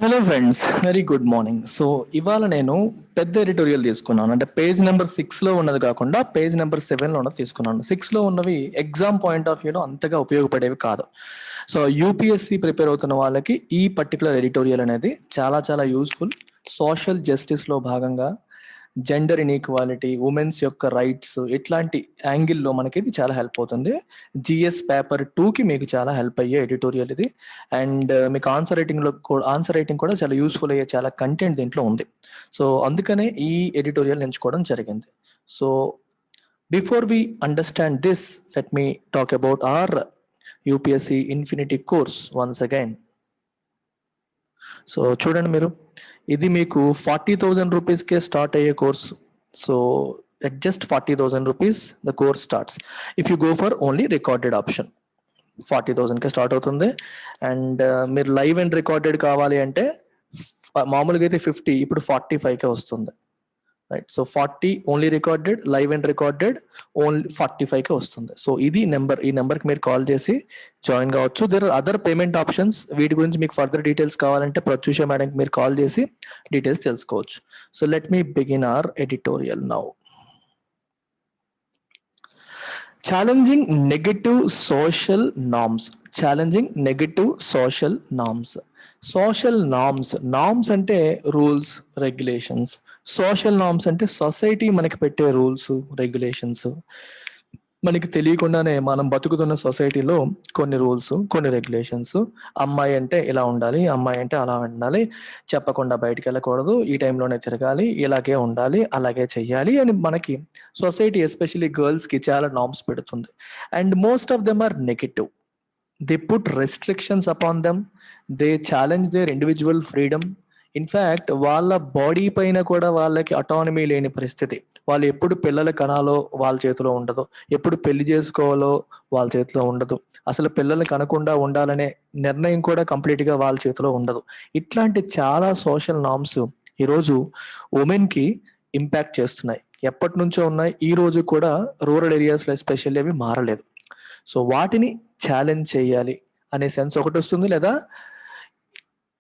Hello friends, very good morning. So ఇవాళ నేను పెద్ద ఎడిటోరియల్ తీసుకున్నాను. అంటే పేజ్ నెంబర్ 6లో ఉన్నది కాకుండా పేజ్ నెంబర్ 7లో ఉన్నది తీసుకున్నాను. 6లో ఉన్నవి ఎగ్జామ్ పాయింట్ ఆఫ్ వ్యూలో అంతగా ఉపయోగపడేవి కాదు. సో యూపీఎస్సి ప్రిపేర్ అవుతున్న వాళ్ళకి ఈ పర్టికులర్ ఎడిటోరియల్ అనేది చాలా చాలా యూస్ఫుల్. సోషల్ జస్టిస్లో భాగంగా జెండర్ ఇన్ఈక్వాలిటీ, ఉమెన్స్ యొక్క రైట్స్, ఇట్లాంటి యాంగిల్లో మనకి ఇది చాలా హెల్ప్ అవుతుంది. జిఎస్ పేపర్ 2కి మీకు చాలా హెల్ప్ అయ్యే ఎడిటోరియల్ ఇది. అండ్ మీకు ఆన్సర్ రైటింగ్ కూడా చాలా యూస్ఫుల్ అయ్యే చాలా కంటెంట్ దీంట్లో ఉంది. సో అందుకనే ఈ ఎడిటోరియల్ ఎంచుకోవడం జరిగింది. So before we understand this, let me talk about our UPSC infinity course once again. So చూడండి, మీరు ఇది మీకు 40,000 రూపీస్కే స్టార్ట్ అయ్యే course. So at just 40,000 rupees the course starts if you go for only recorded option. 40,000కే start అవుతుంది. And మీరు live and recorded కావాలి అంటే మామూలుగా అయితే 50, ఇప్పుడు 45కే వస్తుంది. Right. So 40 only recorded, live and recorded only 45కే వస్తుంది. సో ఇది నెంబర్, ఈ నెంబర్కి మీరు కాల్ చేసి జాయిన్ కావచ్చు. There are other payment options. వీటి గురించి మీకు ఫర్దర్ డీటెయిల్స్ కావాలంటే ప్రత్యూష మేడంకి మీరు కాల్ చేసి డీటెయిల్స్ తెలుసుకోవచ్చు. So let me begin our editorial now. Challenging negative social norms. Challenging negative social norms. Social norms అంటే రూల్స్, రెగ్యులేషన్స్. సోషల్ నార్మ్స్ అంటే సొసైటీ మనకి పెట్టే రూల్స్, రెగ్యులేషన్స్. మనకి తెలియకుండానే మనం బతుకుతున్న సొసైటీలో కొన్ని రూల్స్, కొన్ని రెగ్యులేషన్స్. అమ్మాయి అంటే ఇలా ఉండాలి, అమ్మాయి అంటే అలా ఉండాలి, చెప్పకుండా బయటికి వెళ్ళకూడదు, ఈ టైంలోనే తిరగాలి, ఇలాగే ఉండాలి, అలాగే చెయ్యాలి అని మనకి సొసైటీ ఎస్పెషల్లీ గర్ల్స్కి చాలా నార్మ్స్ పెడుతుంది. And most of them are negative. They put restrictions upon them. They challenge their individual freedom. In fact వాళ్ళ బాడీ పైన కూడా వాళ్ళకి అటానమీ లేని పరిస్థితి. వాళ్ళు ఎప్పుడు పిల్లల కనాలో వాళ్ళ చేతిలో ఉండదు, ఎప్పుడు పెళ్లి చేసుకోవాలో వాళ్ళ చేతిలో ఉండదు, అసలు పిల్లల్ని కనకుండా ఉండాలనే నిర్ణయం కూడా కంప్లీట్గా వాళ్ళ చేతిలో ఉండదు. ఇట్లాంటి చాలా సోషల్ నార్మ్స్ ఈరోజు ఉమెన్కి ఇంపాక్ట్ చేస్తున్నాయి. ఎప్పటి నుంచో ఉన్నాయి, ఈ రోజు కూడా రూరల్ ఏరియాస్లో ఎస్పెషల్లీ అవి మారలేదు. సో వాటిని ఛాలెంజ్ చేయాలి అనే సెన్స్ ఒకటి వస్తుంది, లేదా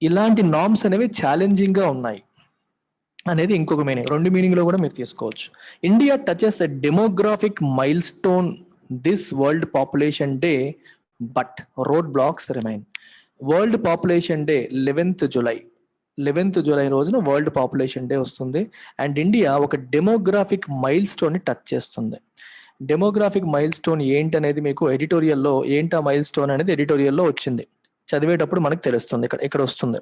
ఇలాంటి నార్మ్స్ అనేవి ఛాలెంజింగ్గా ఉన్నాయి అనేది ఇంకొక మీనింగ్. రెండు మీనింగ్లో కూడా మీరు తీసుకోవచ్చు. India touches a demographic mile stone this world population day, but road blocks remain. World population day 11th July రోజున వరల్డ్ పాపులేషన్ డే వస్తుంది. అండ్ ఇండియా ఒక డెమోగ్రాఫిక్ మైల్ స్టోన్ని టచ్ చేస్తుంది. డెమోగ్రాఫిక్ మైల్ స్టోన్ ఏంటనేది మీకు ఎడిటోరియల్లో, ఏంటా మైల్ స్టోన్ అనేది ఎడిటోరియల్లో వచ్చింది, చదివేటప్పుడు మనకు తెలుస్తుంది. ఇక్కడ వస్తుంది.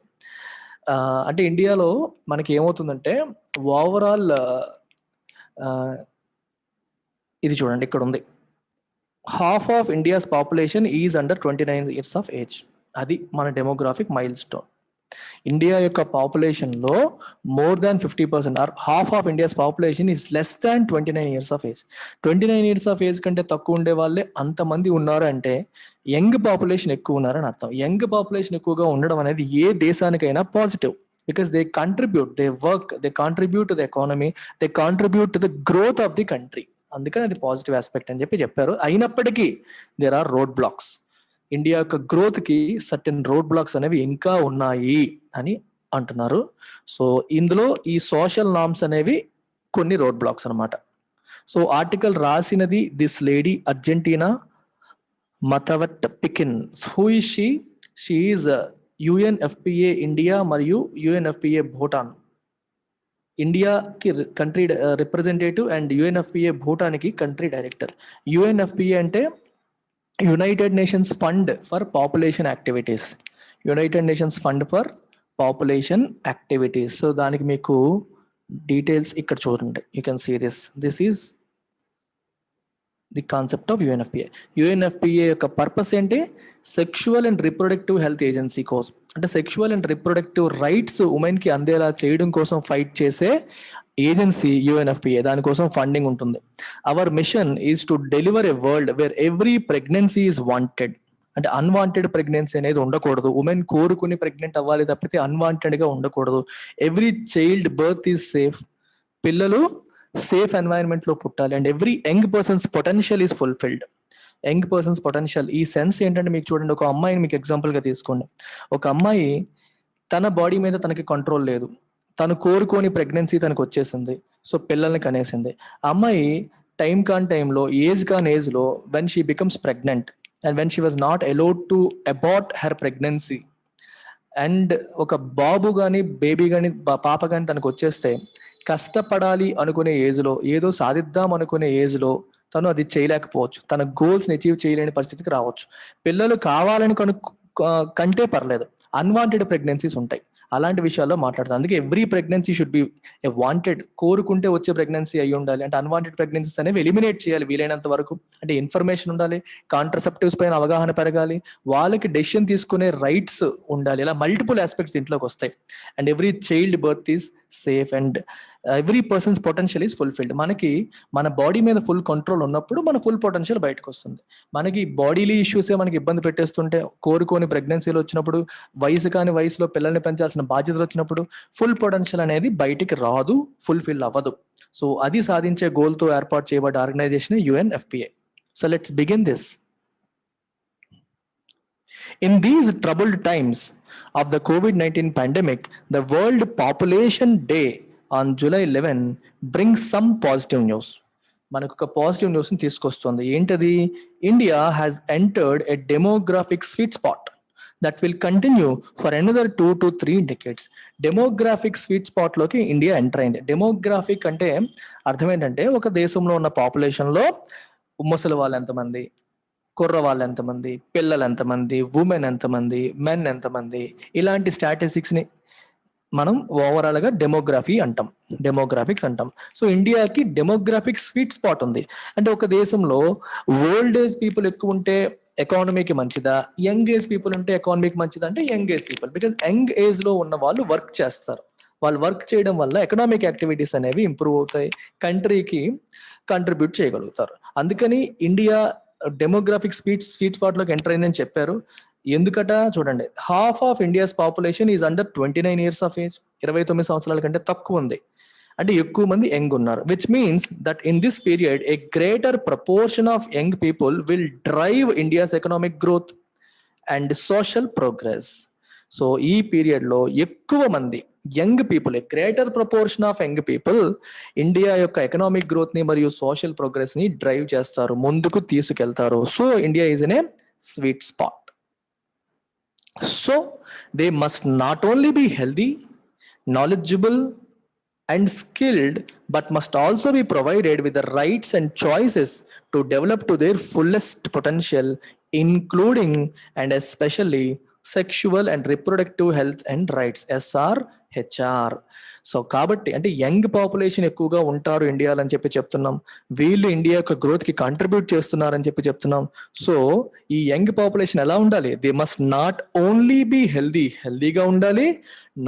అంటే ఇండియాలో మనకి ఏమవుతుందంటే ఓవరాల్ ఇది చూడండి, ఇక్కడ ఉంది, half of India's population is under 29 years of age. అది మన డెమోగ్రాఫిక్ మైల్ స్టోన్. ఇండియా యొక్క పాపులేషన్లో more than 50% or half of India's population is less than 29 years of age. 29 years of age కంటే తక్కువ ఉండే వాళ్ళే అంతమంది ఉన్నారు అంటే యంగ్ పాపులేషన్ ఎక్కువ ఉన్నారని అర్థం. యంగ్ పాపులేషన్ ఎక్కువగా ఉండడం అనేది ఏ దేశానికైనా positive, because they contribute, they work, they contribute to the economy, they contribute to the growth of the country. అందుకని అది పాజిటివ్ ఆస్పెక్ట్ అని చెప్పారు. అయినప్పటికీ there are road blocks. India యొక్క గ్రోత్కి సర్టెన్ రోడ్ బ్లాక్స్ అనేవి ఇంకా ఉన్నాయి అని అంటున్నారు. సో ఇందులో ఈ సోషల్ నార్మ్స్ అనేవి కొన్ని రోడ్ బ్లాక్స్ అనమాట. సో ఆర్టికల్ రాసినది this lady Argentina Matavel Piccin. Who is she? She is UNFPA India మరియు UNFPA భూటాన్. ఇండియాకి కంట్రీ రిప్రజెంటేటివ్ అండ్ UNFPA భూటాన్కి కంట్రీ డైరెక్టర్. UNFPA అంటే United Nations Fund for Population Activities. United Nations Fund for Population Activities. So దానికి మీకు details ఇక్కడ చూడండి. You can see this is the concept of UNFPA. UNFPA యొక్క purpose ఏంటి? Sexual and reproductive health agency కోసం, అంటే sexual and reproductive rights ఉమెన్కి అందేలా చేయడం కోసం ఫైట్ చేసే ఏజెన్సీ UNFPA. దానికోసం ఫండింగ్ ఉంటుంది. Hour machine is to deliver a world where every pregnancy is wanted. అంటే అన్వాంటెడ్ ప్రెగ్నెన్సీ అనేది ఉండకూడదు. ఉమెన్ కోరుకుని ప్రెగ్నెంట్ అవ్వాలి తప్పితే అన్వాంటెడ్గా ఉండకూడదు. Every child birth is safe. పిల్లలు సేఫ్ ఎన్వైరన్మెంట్లో పుట్టాలి. And every young persons potential is fulfilled. Young persons potential, ఈ సెన్స్ ఏంటంటే మీకు చూడండి, ఒక అమ్మాయిని మీకు ఎగ్జాంపుల్గా తీసుకోండి. ఒక అమ్మాయి తన బాడీ మీద తనకి కంట్రోల్ లేదు, తను కోరుకోని ప్రెగ్నెన్సీ తనకు వచ్చేసింది, సో పిల్లల్ని కనేసింది. అమ్మాయి టైం కాని టైంలో, ఏజ్ కాని ఏజ్లో, when she becomes pregnant and when she was not allowed to abort her pregnancy, and ఒక బాబు కానీ బేబీ కానీ పాప కానీ తనకు వచ్చేస్తే కష్టపడాలి అనుకునే ఏజ్లో, ఏదో సాధిద్దాం అనుకునే ఏజ్లో తను అది చేయలేకపోవచ్చు, తన గోల్స్ని అచీవ్ చేయలేని పరిస్థితికి రావచ్చు. పిల్లలు కావాలని కంటే పర్లేదు, అన్వాంటెడ్ ప్రెగ్నెన్సీస్ ఉంటాయి. అలాంటి విషయాల్లో మాట్లాడతాను. అందుకే every pregnancy should be A wanted, కోరుకుంటే వచ్చే ప్రెగ్నెన్సీ అయి ఉండాలి. అంటే అన్వాంటెడ్ ప్రెగ్నెన్సీస్ అనేవి ఎలిమినేట్ చేయాలి వీలైనంత వరకు. అంటే ఇన్ఫర్మేషన్ ఉండాలి, కాంట్రసెప్టివ్స్ పైన అవగాహన పెరగాలి, వాళ్ళకి డెసిషన్ తీసుకునే రైట్స్ ఉండాలి. ఇలా మల్టిపుల్ ఆస్పెక్ట్స్ ఇంట్లోకి వస్తాయి. And every child birth is safe and every persons potential is fulfilled. మనకి మన బాడీ మీద ఫుల్ కంట్రోల్ ఉన్నప్పుడు మన ఫుల్ పొటెన్షియల్ బయటకు వస్తుంది. మనకి బాడీలీ ఇష్యూసే మనకి ఇబ్బంది పెట్టేస్తుంటే, కోరుకోని ప్రెగ్నెన్సీలు వచ్చినప్పుడు, వయసు కాని వయసులో పిల్లల్ని పెంచాల్సిన బాధ్యతలు వచ్చినప్పుడు ఫుల్ పొటెన్షియల్ అనేది బయటికి రాదు, ఫుల్ఫిల్ అవ్వదు. సో అది సాధించే గోల్తో ఏర్పాటు చేయబడ్డ organisation UNFPA. So let's begin this. In these troubled times of the COVID-19 pandemic, the World Population Day on July 11 brings some positive news. మనకు ఒక పాజిటివ్ న్యూస్ని తీసుకొస్తుంది. ఏంటది? India has entered a demographic sweet spot that will continue for another 2 to 3 decades. Demographic sweet స్పాట్లోకి India enter అయింది. Demographic అంటే అర్థం ఏంటంటే, ఒక దేశంలో ఉన్న పాపులేషన్లో ముసలి వాళ్ళు ఎంతమంది, కుర్ర వాళ్ళు ఎంతమంది, పిల్లలు ఎంతమంది, ఉమెన్ ఎంతమంది, మెన్ ఎంతమంది, ఇలాంటి స్టాటిస్టిక్స్ని మనం ఓవరాల్గా డెమోగ్రాఫిక్స్ అంటాం. సో ఇండియాకి డెమోగ్రాఫిక్ స్వీట్ స్పాట్ ఉంది. అంటే ఒక దేశంలో ఓల్డ్ ఏజ్ పీపుల్ ఎక్కువ ఉంటే ఎకానమీకి మంచిదా, యంగ్ ఏజ్ పీపుల్ ఉంటే ఎకానమీకి మంచిదా అంటే young age people. Because young ఏజ్లో ఉన్న వాళ్ళు వర్క్ చేస్తారు, వాళ్ళు వర్క్ చేయడం వల్ల ఎకనామిక్ యాక్టివిటీస్ అనేవి ఇంప్రూవ్ అవుతాయి, కంట్రీకి కంట్రిబ్యూట్ చేయగలుగుతారు. అందుకని ఇండియా డెమోగ్రాఫిక్ స్వీట్ స్పాట్ లోకి ఎంటర్ అయిందని చెప్పారు. ఎందుకట చూడండి, half of India's population is under 29 years of age. 29 సంవత్సరాల కంటే తక్కువ ఉంది. అంటే ఎక్కువ మంది యంగ్ ఉన్నారు. Which means that in this period A greater proportion of young people will drive India's economic growth and social progress. So ఈ period లో ఎక్కువ మంది young people, A greater proportion of young people India యొక్క economic growth ని మరియు social progress ని drive చేస్తారు, ముందుకు తీసుకెళ్తారు. So India is in a sweet spot. So they must not only be healthy, knowledgeable and skilled, but must also be provided with the rights and choices to develop to their fullest potential, including and especially sexual and reproductive health and rights, SRHR. So కాబట్టి అంటే young population ఎక్కువగా ఉంటారు ఇండియాలో అని చెప్పి చెప్తున్నాం, వీళ్ళు India యొక్క గ్రోత్ కి కాంట్రిబ్యూట్ చేస్తున్నారని చెప్పి చెప్తున్నాం. సో ఈ యంగ్ పాపులేషన్ ఎలా ఉండాలి? They must not only be హెల్దీగా ఉండాలి,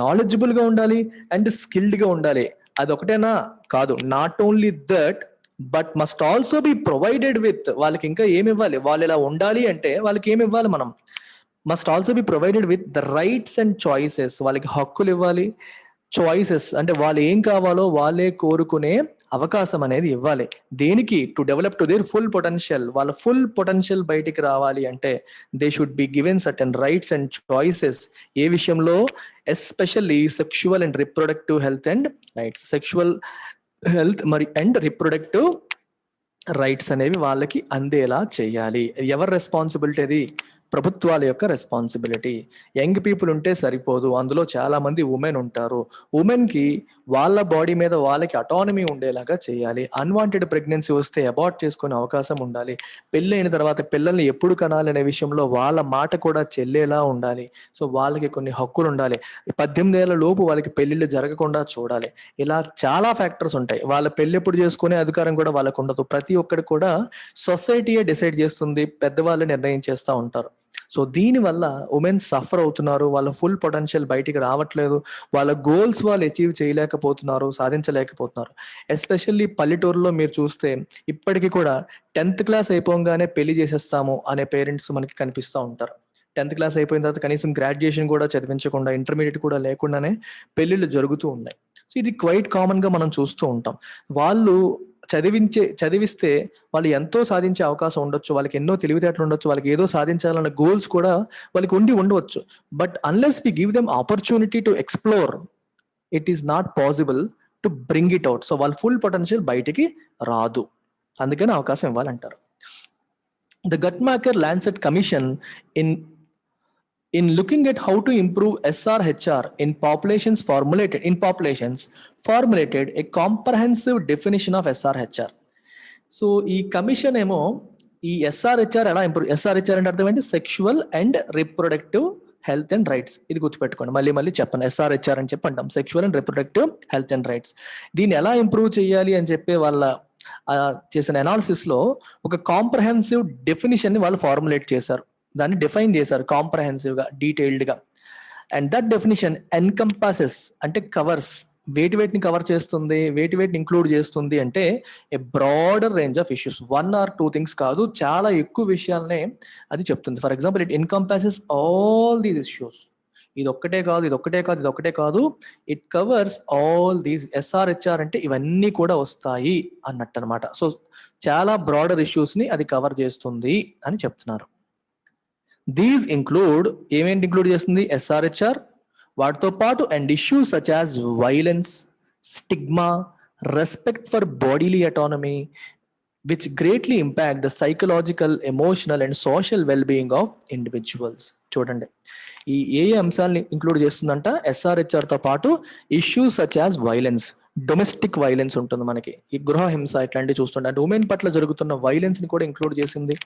నాలెడ్జబుల్ గా ఉండాలి అండ్ స్కిల్డ్ గా ఉండాలి. అదొకటేనా? కాదు. Not only that but must also be provided with, వాళ్ళకి ఇంకా ఏమి ఇవ్వాలి? వాళ్ళు ఇలా ఉండాలి అంటే వాళ్ళకి ఏమి ఇవ్వాలి? మనం must also be provided with the rights and choices, వాళ్ళకి హక్కులు ఇవ్వాలి. చాయిసెస్ అంటే వాళ్ళు ఏం కావాలో వాళ్ళే కోరుకునే అవకాశం అనేది ఇవ్వాలి. దేనికి? To develop to their full potential. వాళ్ళ ఫుల్ పొటెన్షియల్ బయటికి రావాలి అంటే they should be given certain rights and choices. ఏ విషయంలో? Especially sexual and reproductive health and rights. Sexual health మరి అండ్ రిప్రొడక్టివ్ రైట్స్ అనేవి వాళ్ళకి అందేలా చేయాలి. ఎవరి రెస్పాన్సిబిలిటీ అది? ప్రభుత్వాల యొక్క రెస్పాన్సిబిలిటీ. యంగ్ పీపుల్ ఉంటే సరిపోదు, అందులో చాలా మంది ఉమెన్ ఉంటారు. ఉమెన్ కి వాళ్ళ బాడీ మీద వాళ్ళకి అటానమీ ఉండేలాగా చేయాలి. అన్వాంటెడ్ ప్రెగ్నెన్సీ వస్తే అబార్ట్ చేసుకునే అవకాశం ఉండాలి. పెళ్ళైన తర్వాత పిల్లల్ని ఎప్పుడు కనాలి అనే విషయంలో వాళ్ళ మాట కూడా చెల్లేలా ఉండాలి. సో వాళ్ళకి కొన్ని హక్కులు ఉండాలి. 18 ఏళ్ల లోపు వాళ్ళకి పెళ్లిళ్ళు జరగకుండా చూడాలి. ఇలా చాలా ఫ్యాక్టర్స్ ఉంటాయి. వాళ్ళ పెళ్లి ఎప్పుడు చేసుకునే అధికారం కూడా వాళ్ళకు ఉండదు. ప్రతి ఒక్కటి కూడా సొసైటీయే డిసైడ్ చేస్తుంది, పెద్దవాళ్ళు నిర్ణయం చేస్తూ ఉంటారు. సో దీనివల్ల ఉమెన్ సఫర్ అవుతున్నారు, వాళ్ళ ఫుల్ పొటెన్షియల్ బయటికి రావట్లేదు, వాళ్ళ గోల్స్ వాళ్ళు అచీవ్ చేయలేకపోతున్నారు, సాధించలేకపోతున్నారు. ఎస్పెషల్లీ పల్లెటూరులో మీరు చూస్తే ఇప్పటికీ కూడా 10th క్లాస్ అయిపోగానే పెళ్లి చేసేస్తాము అనే పేరెంట్స్ మనకి కనిపిస్తూ ఉంటారు. 10th క్లాస్ అయిపోయిన తర్వాత కనీసం గ్రాడ్యుయేషన్ కూడా చదివించకుండా, ఇంటర్మీడియట్ కూడా లేకుండానే పెళ్లిళ్ళు జరుగుతూ ఉన్నాయి. సో ఇది క్వైట్ కామన్ గా మనం చూస్తూ ఉంటాం. వాళ్ళు చదివిస్తే వాళ్ళు ఎంతో సాధించే అవకాశం ఉండొచ్చు, వాళ్ళకి ఎన్నో తెలివితేటలు ఉండొచ్చు, వాళ్ళకి ఏదో సాధించాలన్న గోల్స్ కూడా వాళ్ళకి ఉండవచ్చు. But unless we give them opportunity to explore, it is not possible to bring it out. So వాళ్ళ ఫుల్ పొటెన్షియల్ బయటికి రాదు, అందుకని అవకాశం ఇవ్వాలంటారు. The Guttmacher Lancet Commission in looking at how to improve SRHR in populations formulated a comprehensive definition of SRHR. So ఈ commission ఏమో ఈ SRHR ఎలా ఇంప్రూవ్, SRHR అంటే అర్థం ఏంటి, sexual and reproductive health and rights. ఇది గుర్తుపెట్టుకోండి, మళ్ళీ చెప్పండి. SRHR అని చెప్పి అంటాం, sexual and reproductive health and rights. దీన్ని ఎలా ఇంప్రూవ్ చేయాలి అని చెప్పి వాళ్ళ చేసిన అనాలిసిస్ లో ఒక కాంప్రహెన్సివ్ డెఫినిషన్ ని వాళ్ళు ఫార్ములేట్ చేశారు, దాన్ని డిఫైన్ చేశారు కాంప్రహెన్సివ్ గా, డీటెయిల్డ్ గా. అండ్ దట్ డెఫినిషన్ ఎన్కంపాసెస్ అంటే కవర్స్, వేటిని కవర్ చేస్తుంది, వేటిని ఇంక్లూడ్ చేస్తుంది అంటే a broader range of issues. 1 or 2 things కాదు, చాలా ఎక్కువ విషయాలనే అది చెప్తుంది. For example, it encompasses all these issues. ఇది ఒక్కటే కాదు, it covers all these. SRHR అంటే ఇవన్నీ కూడా వస్తాయి అన్నట్టు అనమాట. సో చాలా బ్రాడర్ ఇష్యూస్ ని అది కవర్ చేస్తుంది అని చెప్తున్నారు. దీస్ ఇంక్లూడ్, ఏమేంటి ఇంక్లూడ్ చేస్తుంది SRHR, వాటితో పాటు and issues such as violence, stigma, respect for bodily autonomy, which greatly impact the psychological, emotional and social wellbeing of individuals. చూడండి, ఈ ఏ అంశాలని ఇంక్లూడ్ చేస్తుందంట SRHR తో పాటు issues such as violence, domestic violence ఉంటుంది మనకి, ఈ గృహహింస ఇట్లాంటివి చూస్తుంటే అంటే ఉమెన్ పట్ల జరుగుతున్న వైలెన్స్ ని కూడా ఇంక్లూడ్ చేసింది.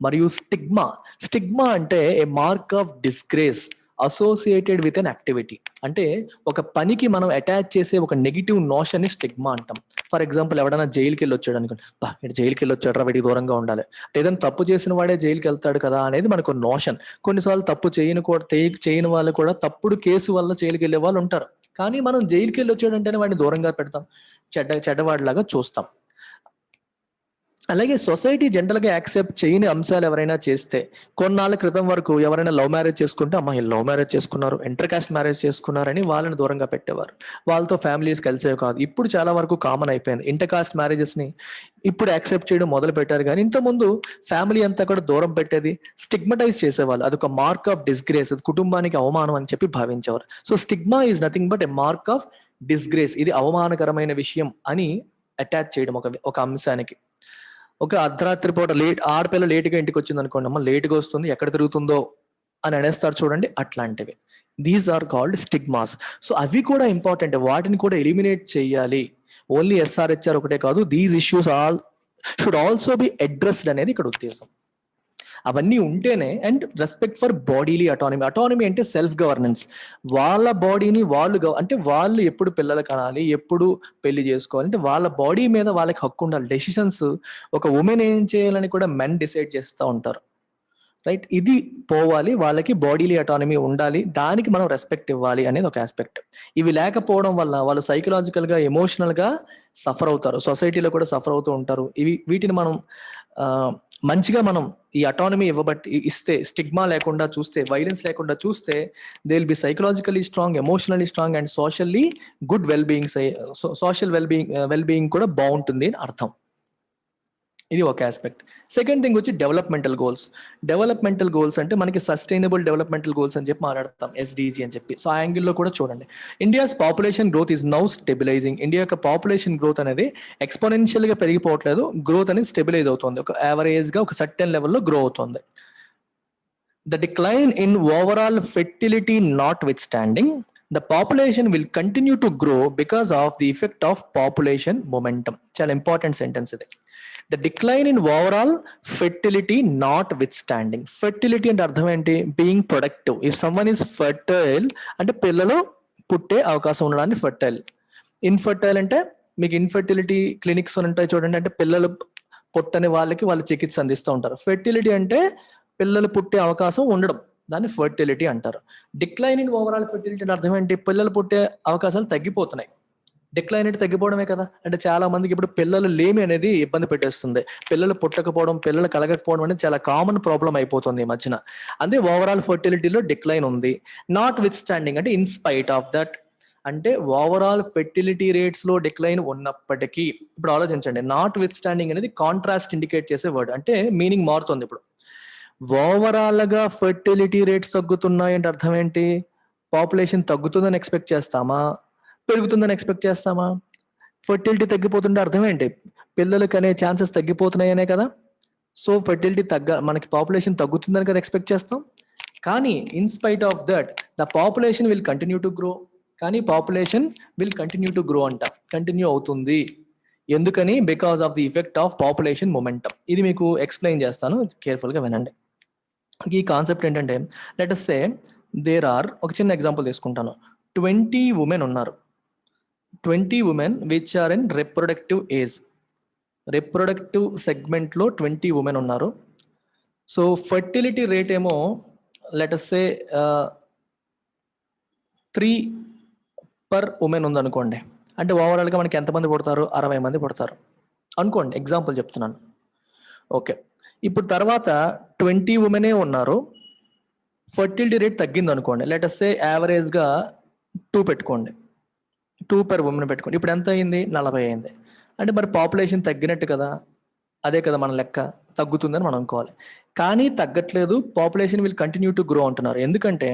మరియు స్టిగ్మా అంటే a mark of disgrace associated with an activity. అంటే ఒక పనికి మనం అటాచ్ చేసే ఒక నెగిటివ్ నోషన్ ని స్టిగ్మా అంటాం. ఫర్ ఎగ్జాంపుల్, ఎవడైనా జైలుకి వెళ్ళి వచ్చాడు అనుకోండి, ఇటు జైలుకి వెళ్ళి వచ్చాడు రా, వీడికి దూరంగా ఉండాలి. ఏదైనా తప్పు చేసిన వాడే జైలుకి వెళ్తాడు కదా అనేది మనకు నోషన్. కొన్నిసార్లు తప్పు చేయని వాళ్ళు కూడా తప్పుడు కేసు వల్ల జైలుకి వెళ్ళే వాళ్ళు ఉంటారు. కానీ మనం జైలుకి వెళ్ళి వచ్చాడంటేనే వాడిని దూరంగా పెడతాం, చెడ్డవాడిలాగా చూస్తాం. అలాగే సొసైటీ జనరల్ గా యాక్సెప్ట్ చేయని అంశాలు ఎవరైనా చేస్తే, కొన్నాళ్ళ క్రితం వరకు ఎవరైనా లవ్ మ్యారేజ్ చేసుకుంటే అమ్మా లవ్ మ్యారేజ్ చేసుకున్నారు, ఇంటర్ కాస్ట్ మ్యారేజ్ చేసుకున్నారని వాళ్ళని దూరంగా పెట్టేవారు, వాళ్ళతో ఫ్యామిలీస్ కలిసేవి కాదు. ఇప్పుడు చాలా వరకు కామన్ అయిపోయింది, ఇంటర్ కాస్ట్ మ్యారేజెస్ ని ఇప్పుడు యాక్సెప్ట్ చేయడం మొదలు పెట్టారు. కానీ ఇంతకుముందు ఫ్యామిలీ అంతా కూడా దూరం పెట్టేది, స్టిగ్మటైజ్ చేసేవాళ్ళు, అదొక మార్క్ ఆఫ్ డిస్గ్రేస్, అది కుటుంబానికి అవమానం అని చెప్పి భావించేవారు. So stigma is nothing but a mark of disgrace, ఇది అవమానకరమైన విషయం అని అటాచ్ చేయడం ఒక అంశానికి. ఒక అర్ధరాత్రి పూట ఆడపిల్ల లేటుగా ఇంటికి వచ్చింది అనుకోండి, అమ్మ లేటుగా వస్తుంది, ఎక్కడ తిరుగుతుందో అని అనేస్తారు చూడండి, అట్లాంటివి. These are called stigmas. So అవి కూడా ఇంపార్టెంట్, వాటిని కూడా ఎలిమినేట్ చేయాలి. ఓన్లీ SRHR ఒకటే కాదు, these issues should also be addressed అనేది ఇక్కడ ఉద్దేశం. అవన్నీ ఉంటేనే, and respect for bodily autonomy అంటే సెల్ఫ్ గవర్నెన్స్. వాళ్ళ బాడీని వాళ్ళు అంటే వాళ్ళు ఎప్పుడు పిల్లలు కనాలి, ఎప్పుడు పెళ్లి చేసుకోవాలి అంటే వాళ్ళ బాడీ మీద వాళ్ళకి హక్కు ఉండాలి. డెసిషన్స్ ఒక ఉమెన్ ఏం చేయాలని కూడా మెన్ డిసైడ్ చేస్తూ ఉంటారు, రైట్? ఇది పోవాలి, వాళ్ళకి బాడీలీ అటానమీ ఉండాలి, దానికి మనం రెస్పెక్ట్ ఇవ్వాలి అనేది ఒక ఆస్పెక్ట్. ఇవి లేకపోవడం వల్ల వాళ్ళు సైకలాజికల్ గా, ఎమోషనల్ గా సఫర్ అవుతారు, సొసైటీలో కూడా సఫర్ అవుతూ ఉంటారు. వీటిని మనం మంచిగా మనం ఈ అటానమీ ఇస్తే, స్టిగ్మా లేకుండా చూస్తే, వైలెన్స్ లేకుండా చూస్తే, they will be psychologically strong, emotionally strong and socially good social wellbeing కూడా బాగుంటుంది అని అర్థం. ఇది ఒక ఆస్పెక్ట్. సెకండ్ థింగ్ వచ్చి డెవలప్మెంటల్ గోల్స్ అంటే మనకి సస్టైనబుల్ డెవలప్మెంటల్ గోల్స్ అని చెప్పి మాట్లాడతాం, SDG అని చెప్పి. సో ఆ యాంగిల్లో కూడా చూడండి, India's population growth is now stabilising. India యొక్క పాపులేషన్ గ్రోత్ అనేది ఎక్స్పోనెన్షియల్ గా పెరిగిపోవట్లేదు, గ్రోత్ అనేది స్టెబిలైజ్ అవుతుంది, ఒక యావరేజ్ గా ఒక సర్టెన్ లెవెల్లో గ్రో అవుతుంది. The decline in overall fertility notwithstanding, the population will continue to grow because of the effect of population momentum. చాలా ఇంపార్టెంట్ సెంటెన్స్ ఇది. The decline in overall fertility notwithstanding. Fertility అంటే అర్థం ఏంటి? Being productive. If someone is fertile అంటే పిల్లలు పుట్టే అవకాశం ఉండడాన్ని ఫర్టైల్. ఇన్ఫర్టైల్ అంటే మీకు ఇన్ఫర్టిలిటీ క్లినిక్స్ ఉంటాయి చూడండి, అంటే పిల్లలు పుట్టని వాళ్ళకి వాళ్ళు చికిత్స అందిస్తూ ఉంటారు. ఫెర్టిలిటీ అంటే పిల్లలు పుట్టే అవకాశం ఉండడం, దాన్ని ఫర్టిలిటీ అంటారు. డిక్లైన్ ఇన్ ఓవరాల్ ఫెర్టిలిటీ అంటే అర్థం ఏంటి? పిల్లలు పుట్టే అవకాశాలు తగ్గిపోతున్నాయి. డిక్లైన్ అంటే తగ్గిపోవడమే కదా. అంటే చాలా మందికి ఇప్పుడు పిల్లలు లేమి అనేది ఇబ్బంది పెట్టేస్తుంది, పిల్లలు పుట్టకపోవడం, పిల్లలు కలగకపోవడం అనేది చాలా కామన్ ప్రాబ్లం అయిపోతుంది ఈ మధ్యన. అదే ఓవరాల్ ఫర్టిలిటీలో డిక్లైన్ ఉంది. నాట్ విత్ స్టాండింగ్ అంటే ఇన్ స్పైట్ ఆఫ్ దట్, అంటే ఓవరాల్ ఫెర్టిలిటీ రేట్స్ లో డిక్లైన్ ఉన్నప్పటికీ, ఇప్పుడు ఆలోచించండి, నాట్ విత్ స్టాండింగ్ అనేది కాంట్రాస్ట్ ఇండికేట్ చేసే వర్డ్, అంటే మీనింగ్ మారుతుంది. ఇప్పుడు ఓవరాల్ గా ఫెర్టిలిటీ రేట్స్ తగ్గుతున్నాయి అంటే అర్థం ఏంటి? పాపులేషన్ తగ్గుతుందని ఎక్స్పెక్ట్ చేస్తామా, పెరుగుతుందని ఎక్స్పెక్ట్ చేస్తామా? ఫెర్టిలిటీ తగ్గిపోతుంటే అర్థం ఏంటి? పిల్లలకి అనే ఛాన్సెస్ తగ్గిపోతున్నాయనే కదా. సో ఫెర్టిలిటీ మనకి పాపులేషన్ తగ్గుతుందని కదా ఎక్స్పెక్ట్ చేస్తాం. కానీ in spite of that the population will continue to grow. కానీ population will continue to grow అంట, కంటిన్యూ అవుతుంది. ఎందుకని? Because of the effect of population momentum. ఇది మీకు ఎక్స్ప్లెయిన్ చేస్తాను, కేర్ఫుల్గా వినండి. ఈ కాన్సెప్ట్ ఏంటంటే, let us say there are, ఒక చిన్న ఎగ్జాంపుల్ తీసుకుంటాను, 20 ఉమెన్ ఉన్నారు. 20 women which are in reproductive age. Reproductive సెగ్మెంట్లో 20 ఉమెన్ ఉన్నారు. సో ఫర్టిలిటీ రేట్ ఏమో లెట్ అస్ సే 3 per ఉమెన్ ఉందనుకోండి. అంటే ఓవరాల్గా మనకి ఎంతమంది పుడతారు? 60 మంది పుడతారు అనుకోండి, ఎగ్జాంపుల్ చెప్తున్నాను. ఓకే, ఇప్పుడు తర్వాత 20 ఉమెనే ఉన్నారు, ఫర్టిలిటీ రేట్ తగ్గింది అనుకోండి. లెట్ అస్ సే యావరేజ్గా 2 పెట్టుకోండి, 2 per ఉమెన్ పెట్టుకోండి. ఇప్పుడు ఎంత అయింది? 40 అయింది. అంటే మరి పాపులేషన్ తగ్గినట్టు కదా, అదే కదా మన లెక్క, తగ్గుతుందని మనం అనుకోవాలి. కానీ తగ్గట్లేదు, population will continue to grow అంటున్నారు. ఎందుకంటే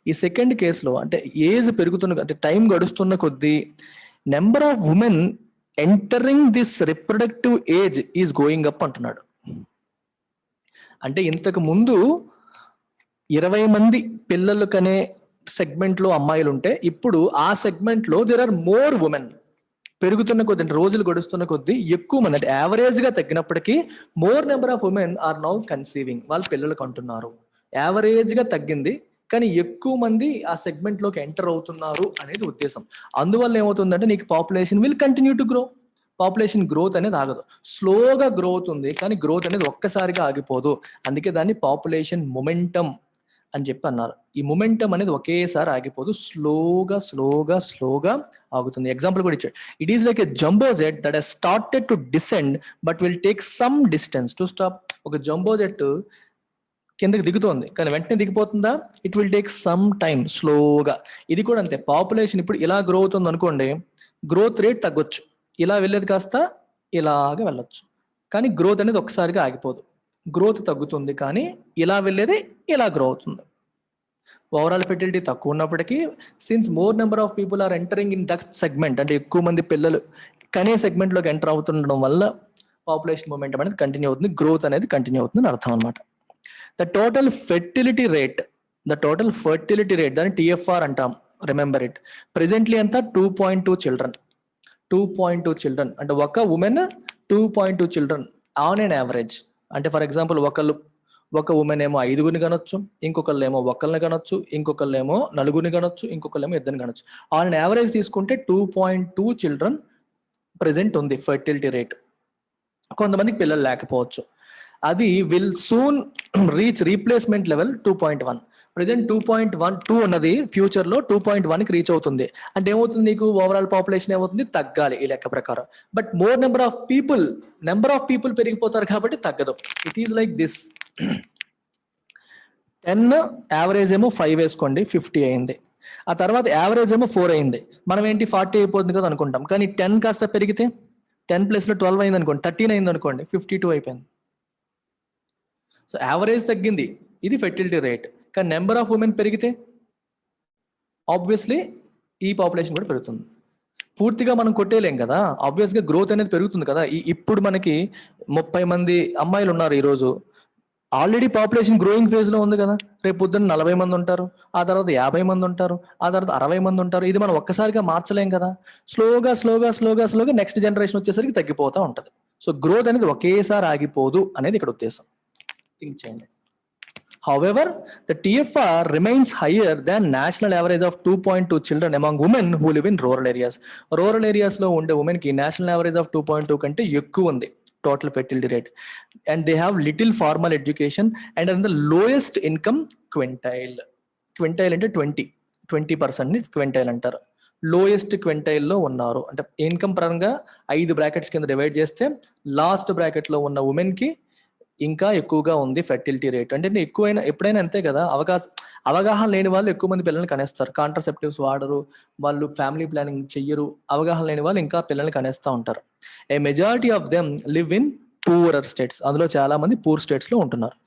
ఈ సెకండ్ కేసులో అంటే ఏజ్ పెరుగుతున్న, అంటే టైం గడుస్తున్న కొద్దీ number of women entering this reproductive age is going up అంటున్నాడు. అంటే ఇంతకు ముందు 20 మంది పిల్లలు కనే సెగ్మెంట్లో అమ్మాయిలు ఉంటే, ఇప్పుడు ఆ సెగ్మెంట్లో దేర్ ఆర్ మోర్ ఉమెన్. పెరుగుతున్న కొద్ది, రోజులు గడుస్తున్న కొద్దీ ఎక్కువ మంది, అంటే యావరేజ్ గా తగ్గినప్పటికీ more number of women are now conceiving, వాళ్ళు పిల్లలు కంటున్నారు. యావరేజ్ గా తగ్గింది, కానీ ఎక్కువ మంది ఆ సెగ్మెంట్ లోకి ఎంటర్ అవుతున్నారు అనేది ఉద్దేశం. అందువల్ల ఏమవుతుందంటే నీకు population will continue to grow. Population growth అనేది ఆగదు, స్లోగా గ్రో అవుతుంది, కానీ గ్రోత్ అనేది ఒక్కసారిగా ఆగిపోదు. అందుకే దాన్ని పాపులేషన్ మొమెంటం అని చెప్పి అన్నారు. ఈ మొమెంటం అనేది ఒకేసారి ఆగిపోదు, స్లోగా స్లోగా స్లోగా ఆగుతుంది. ఎగ్జాంపుల్ కూడా ఇచ్చాడు. It is like a jumbo jet that has started to descend but will take some distance to stop. ఒక జంబో జెట్ కిందకి దిగుతోంది, కానీ వెంటనే దిగిపోతుందా? It will take some time, స్లోగా. ఇది కూడా అంతే, పాపులేషన్ ఇప్పుడు ఇలా గ్రో అవుతుంది అనుకోండి, గ్రోత్ రేట్ తగ్గొచ్చు, ఇలా వెళ్ళేది కాస్త ఇలాగా వెళ్ళొచ్చు, కానీ గ్రోత్ అనేది ఒకసారిగా ఆగిపోదు. గ్రోత్ తగ్గుతుంది, కానీ ఇలా వెళ్ళేది ఇలా గ్రో అవుతుంది. ఓవరాల్ ఫెర్టిలిటీ తక్కువ ఉన్నప్పటికీ, since more number of people are entering in that segment, అంటే ఎక్కువ మంది పిల్లలు కనే సెగ్మెంట్లోకి ఎంటర్ అవుతుండడం వల్ల పాపులేషన్ మూమెంటం అనేది కంటిన్యూ అవుతుంది, గ్రోత్ అనేది కంటిన్యూ అవుతుంది అర్థం అనమాట. ద టోటల్ ఫెర్టిలిటీ రేట్, దాన్ని TFR అంటాం, రిమెంబర్ ఇట్. ప్రెసెంట్లీ అంతా 2.2 చిల్డ్రన్, 2.2 చిల్డ్రన్, అంటే ఒక women 2.2 children on and average. అంటే ఫర్ ఎగ్జాంపుల్ ఒక ఉమెన్ ఏమో 5గురిని కనొచ్చు, ఇంకొకళ్ళు ఏమో ఒకళ్ళని కనొచ్చు, ఇంకొకళ్ళు ఏమో 4గురిని కనొచ్చు, ఇంకొకళ్ళు ఏమో 2 కనొచ్చు. ఆన్ అండ్ యావరేజ్ తీసుకుంటే 2.2 చిల్డ్రన్ ప్రెసెంట్ ఉంది ఫెర్టిలిటీ రేట్. కొంతమందికి పిల్లలు లేకపోవచ్చు. అది will soon reach replacement level 2.1. Present 2.12 ఉన్నది, ఫ్యూచర్ లో 2.1కి రీచ్ అవుతుంది. అంటే ఏమవుతుంది, నీకు ఓవరాల్ పాపులేషన్ ఏమవుతుంది, తగ్గాలి ఈ లెక్క ప్రకారం. But more number of people పెరిగిపోతారు కాబట్టి తగ్గదు. It is like this. 10 average ఏమో 5 వేసుకోండి, 50 అయింది. ఆ తర్వాత యావరేజ్ ఏమో 4 అయింది. మనం ఏంటి 40 అయిపోతుంది కదా అనుకుంటాం, కానీ 10 కాస్త పెరిగితే 10 ప్లస్ లో 12 అయింది అనుకోండి, 13 అయింది అనుకోండి, 52 అయిపోయింది. సో యావరేజ్ తగ్గింది, ఇది ఫెర్టిలిటీ రేట్. కానీ నెంబర్ ఆఫ్ ఉమెన్ పెరిగితే ఆబ్వియస్లీ ఈ పాపులేషన్ కూడా పెరుగుతుంది. పూర్తిగా మనం కొట్టేయలేం కదా, ఆబ్వియస్గా గ్రోత్ అనేది పెరుగుతుంది కదా. ఇప్పుడు మనకి 30 మంది అమ్మాయిలు ఉన్నారు ఈరోజు, ఆల్రెడీ పాపులేషన్ గ్రోయింగ్ ఫేజ్ లో ఉంది కదా. రేపు పొద్దున్న 40 మంది ఉంటారు, ఆ తర్వాత 50 మంది ఉంటారు, ఆ తర్వాత 60 మంది ఉంటారు. ఇది మనం ఒక్కసారిగా మార్చలేం కదా. స్లోగా స్లోగా స్లోగా స్లోగా నెక్స్ట్ జనరేషన్ వచ్చేసరికి తగ్గిపోతూ ఉంటది. సో గ్రోత్ అనేది ఒకేసారి ఆగిపోదు అనేది ఇక్కడ ఉద్దేశం. థింక్ చేయండి. However, the TFR remains higher than national average of 2.2 children among women who live in rural areas. Rural areas లో ఉండే ఉమెన్ కి నేషనల్ యావరేజ్ ఆఫ్ 2.2 కంటే ఎక్కువ ఉంది total fertility rate. And they have little formal education and are the lowest income quintile. Quintile అంటే 20% ని క్వింటైల్ అంటారు. Lowest క్వింటైల్లో ఉన్నారు, అంటే ఇన్కమ్ పరంగా 5 బ్రాకెట్స్ కింద డివైడ్ చేస్తే లాస్ట్ బ్రాకెట్ లో ఉన్న ఉమెన్ కి ఇంకా ఎక్కువగా ఉంది ఫెర్టిలిటీ రేట్. అంటే ఎక్కువైనా ఎప్పుడైనా అంతే కదా, అవగాహన లేని వాళ్ళు ఎక్కువ మంది పిల్లల్ని కనేస్తారు, కాంట్రసెప్టివ్స్ వాడరు, వాళ్ళు ఫ్యామిలీ ప్లానింగ్ చెయ్యరు, అవగాహన లేని వాళ్ళు ఇంకా పిల్లల్ని కనేస్తూ ఉంటారు. A majority of them live in poorer states, అందులో చాలా మంది పూర్ స్టేట్స్ లో ఉంటున్నారు.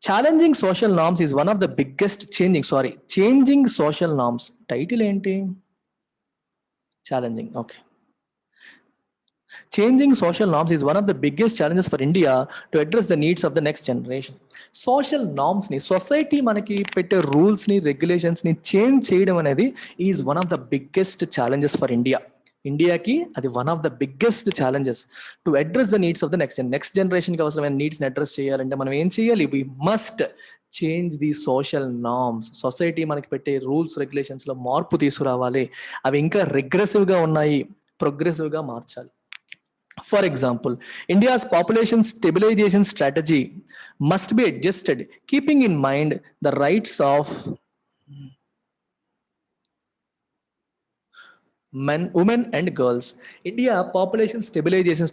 Challenging social norms is one of the biggest changing social norms. Title ఏంటి? Challenging. Okay. Changing social norms is one of the biggest challenges for India to address the needs of the next generation. Social norms ని, society మనకి పెట్టే rules ని, regulations ని change చేయడం అనేది is one of the biggest challenges for India. ఇండియాకి అది one of the biggest challenges to address the needs of the next జనరేషన్కి అవసరమైన నీడ్స్ని అడ్రస్ చేయాలంటే మనం ఏం చేయాలి? We must change the social norms. Society మనకి పెట్టే రూల్స్ రెగ్యులేషన్స్లో మార్పు తీసుకురావాలి. అవి ఇంకా రిగ్రెసివ్గా ఉన్నాయి, ప్రోగ్రెసివ్గా మార్చాలి. For example, India's population stabilization strategy must be adjusted, keeping in mind the rights of men, women and girls. India population stabilization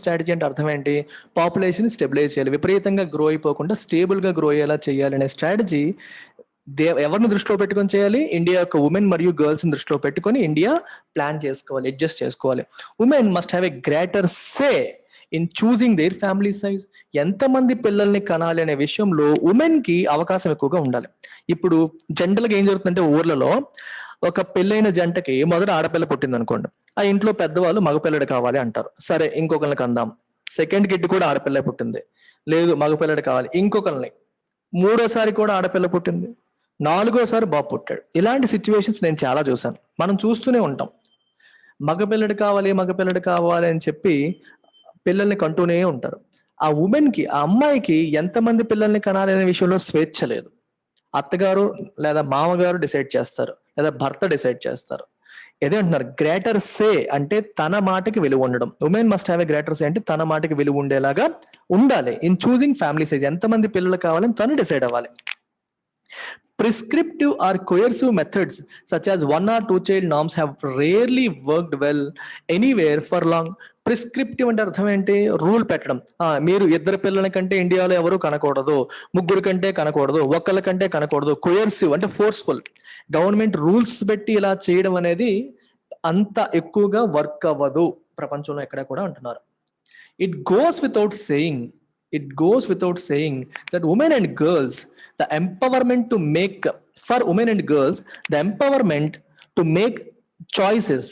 strategy అంటే అర్థం ఏంటి? పాపులేషన్ స్టెబిలైజ్ చేయాలి, విపరీతంగా గ్రో అయిపోకుండా స్టేబుల్గా గ్రో అయ్యేలా చేయాలి అనే స్ట్రాటజీ ఎవరిని దృష్టిలో పెట్టుకొని చేయాలి? ఇండియా యొక్క ఉమెన్ మరియు గర్ల్స్ ని దృష్టిలో పెట్టుకొని ఇండియా ప్లాన్ చేసుకోవాలి, అడ్జస్ట్ చేసుకోవాలి. Women must have a greater say in choosing their family size. ఎంతమంది పిల్లల్ని కనాలి అనే విషయంలో ఉమెన్ కి అవకాశం ఎక్కువగా ఉండాలి. ఇప్పుడు జనరల్ గా ఏం జరుగుతుందంటే, ఊర్లలో ఒక పెళ్ళైన జంటకి మొదట ఆడపిల్ల పుట్టింది అనుకోండి, ఆ ఇంట్లో పెద్దవాళ్ళు మగపిల్లడు కావాలి అంటారు. సరే, ఇంకొకరిని కందాం. సెకండ్ కిడ్ కూడా ఆడపిల్ల పుట్టింది, లేదు మగపిల్లడు కావాలి. ఇంకొకరిని, మూడోసారి కూడా ఆడపిల్ల పుట్టింది, నాలుగోసారి బాబు పుట్టాడు. ఇలాంటి సిచ్యువేషన్స్ నేను చాలా చూసాను, మనం చూస్తూనే ఉంటాం. మగపిల్లడు కావాలి అని చెప్పి పిల్లల్ని కంటూనే ఉంటారు. ఆ ఉమెన్ కి, ఆ అమ్మాయికి ఎంతమంది పిల్లల్ని కనాలి అనే విషయంలో స్వేచ్ఛ లేదు. అత్తగారు లేదా మామగారు డిసైడ్ చేస్తారు, లేదా భర్త డిసైడ్ చేస్తారు. ఏదే అంటున్నారు, గ్రేటర్ సే అంటే తన మాటకి విలువ ఉండడం. Women must have a greater say అంటే తన మాటకి విలువ ఉండేలాగా ఉండాలి ఇన్ చూసింగ్ ఫ్యామిలీ సైజ్. ఎంతమంది పిల్లలు కావాలని తను డిసైడ్ అవ్వాలి. Prescriptive or coercive methods such as 1 or 2 child norms have rarely worked well anywhere for long. Prescriptive అంటే అర్థం ఏంటి? రూల్ పెట్టడం. మీరు 2 పిల్లల కంటే ఇండియాలో ఎవరు కనకూడదు, 3 కంటే కనకూడదు, 1 కంటే కనకూడదు. కోయర్సివ్ అంటే ఫోర్స్ఫుల్. గవర్నమెంట్ రూల్స్ పెట్టి ఇలా చేయడం అనేది అంత ఎక్కువగా వర్క్ అవ్వదు ప్రపంచంలో ఎక్కడ కూడా అంటున్నారు. It goes without saying that women and girls, the empowerment to make choices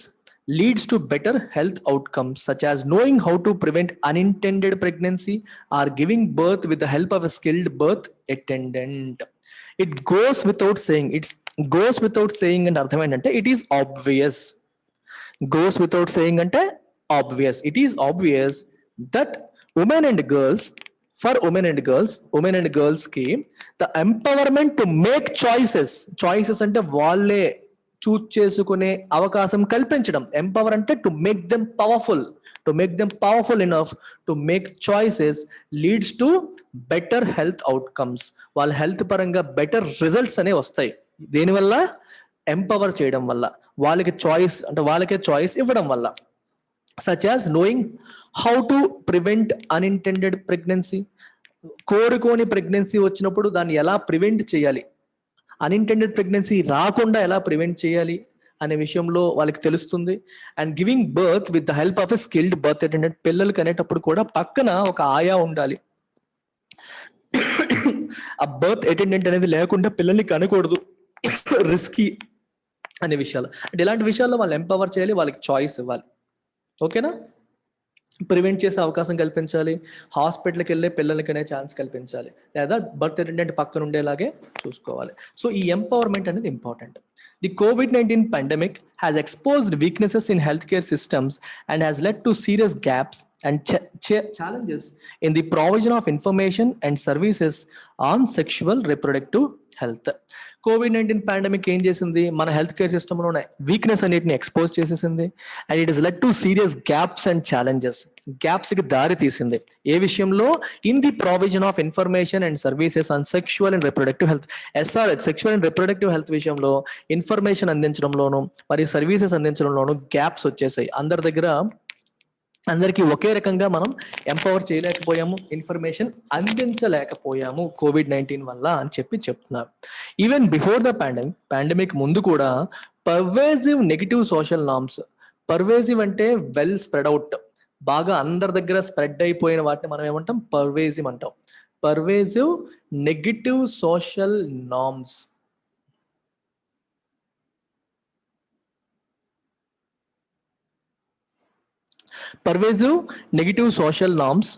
leads to better health outcomes, such as knowing how to prevent unintended pregnancy or giving birth with the help of a skilled birth attendant. It goes without saying and అర్థం ఏంటంటే it is obvious. Goes without saying అంటే obvious. It is obvious that women and girls కి the empowerment to make choices అంటే వాళ్ళే choose చేసుకునే అవకాశం కల్పించడం. Empower అంటే to make them powerful enough to make choices leads to better health outcomes. వాళ్ళ health పరంగా బెటర్ రిజల్ట్స్ అనేవి వస్తాయి. దేనివల్ల? ఎంపవర్ చేయడం వల్ల, వాళ్ళకే చాయిస్ ఇవ్వడం వల్ల. such as knowing how to prevent unintended pregnancy. కోరుకోని ప్రెగ్నెన్సీ వచ్చినప్పుడు దాన్ని ఎలా ప్రివెంట్ చేయాలి, అన్ఇంటెండెడ్ ప్రెగ్నెన్సీ రాకుండా ఎలా ప్రివెంట్ చేయాలి అనే విషయంలో వాళ్ళకి తెలుస్తుంది. And giving birth with the help of a skilled birth attendant. పిల్లలు కనేటప్పుడు కూడా పక్కన ఒక ఆయా ఉండాలి. ఆ బర్త్ అటెండెంట్ అనేది లేకుండా పిల్లల్ని కనకూడదు, రిస్కీ అనే విషయాలు. అంటే ఇలాంటి విషయాల్లో వాళ్ళు ఎంపవర్ చేయాలి, వాళ్ళకి చాయిస్ ఇవ్వాలి. ఓకేనా? ప్రివెంట్ చేసే అవకాశం కల్పించాలి, హాస్పిటల్కి వెళ్ళే పిల్లలకనే ఛాన్స్ కల్పించాలి, లేదా బర్త్ అటెండెంట్ పక్కన ఉండేలాగే చూసుకోవాలి. సో ఈ ఎంపవర్మెంట్ అనేది important. The COVID-19 pandemic has exposed weaknesses in healthcare systems and has led to serious gaps and challenges in the provision of information and services on sexual reproductive health. COVID-19 pandemic ఏం చేసింది? మన health care system లో ఉన్న weakness అన్నిటిని expose చేసేసింది. And it is led to serious gaps and challenges. Gaps కి దారి తీసింది. ఏ విషయంలో? In the provision of information and services on sexual and reproductive health. SRH sexual and reproductive health విషయంలో information అందించడంలోను మరియు సర్వీసెస్ అందించడంలోను గ్యాప్స్ వచ్చేసాయి. అందరి దగ్గర అందరికీ ఒకే రకంగా మనం ఎంపవర్ చేయలేకపోయాము, ఇన్ఫర్మేషన్ అందించలేకపోయాము COVID-19 వల్ల అని చెప్తున్నారు. ఈవెన్ బిఫోర్ ద పాండమిక్ ముందు కూడా pervasive negative social norms, pervasive అంటే వెల్ స్ప్రెడ్ అవుట్, బాగా అందరి దగ్గర స్ప్రెడ్ అయిపోయిన వాటిని మనం ఏమంటాం, పర్వేసివ్ అంటాం. Pervasive negative social norms. Pervasive negative social norms,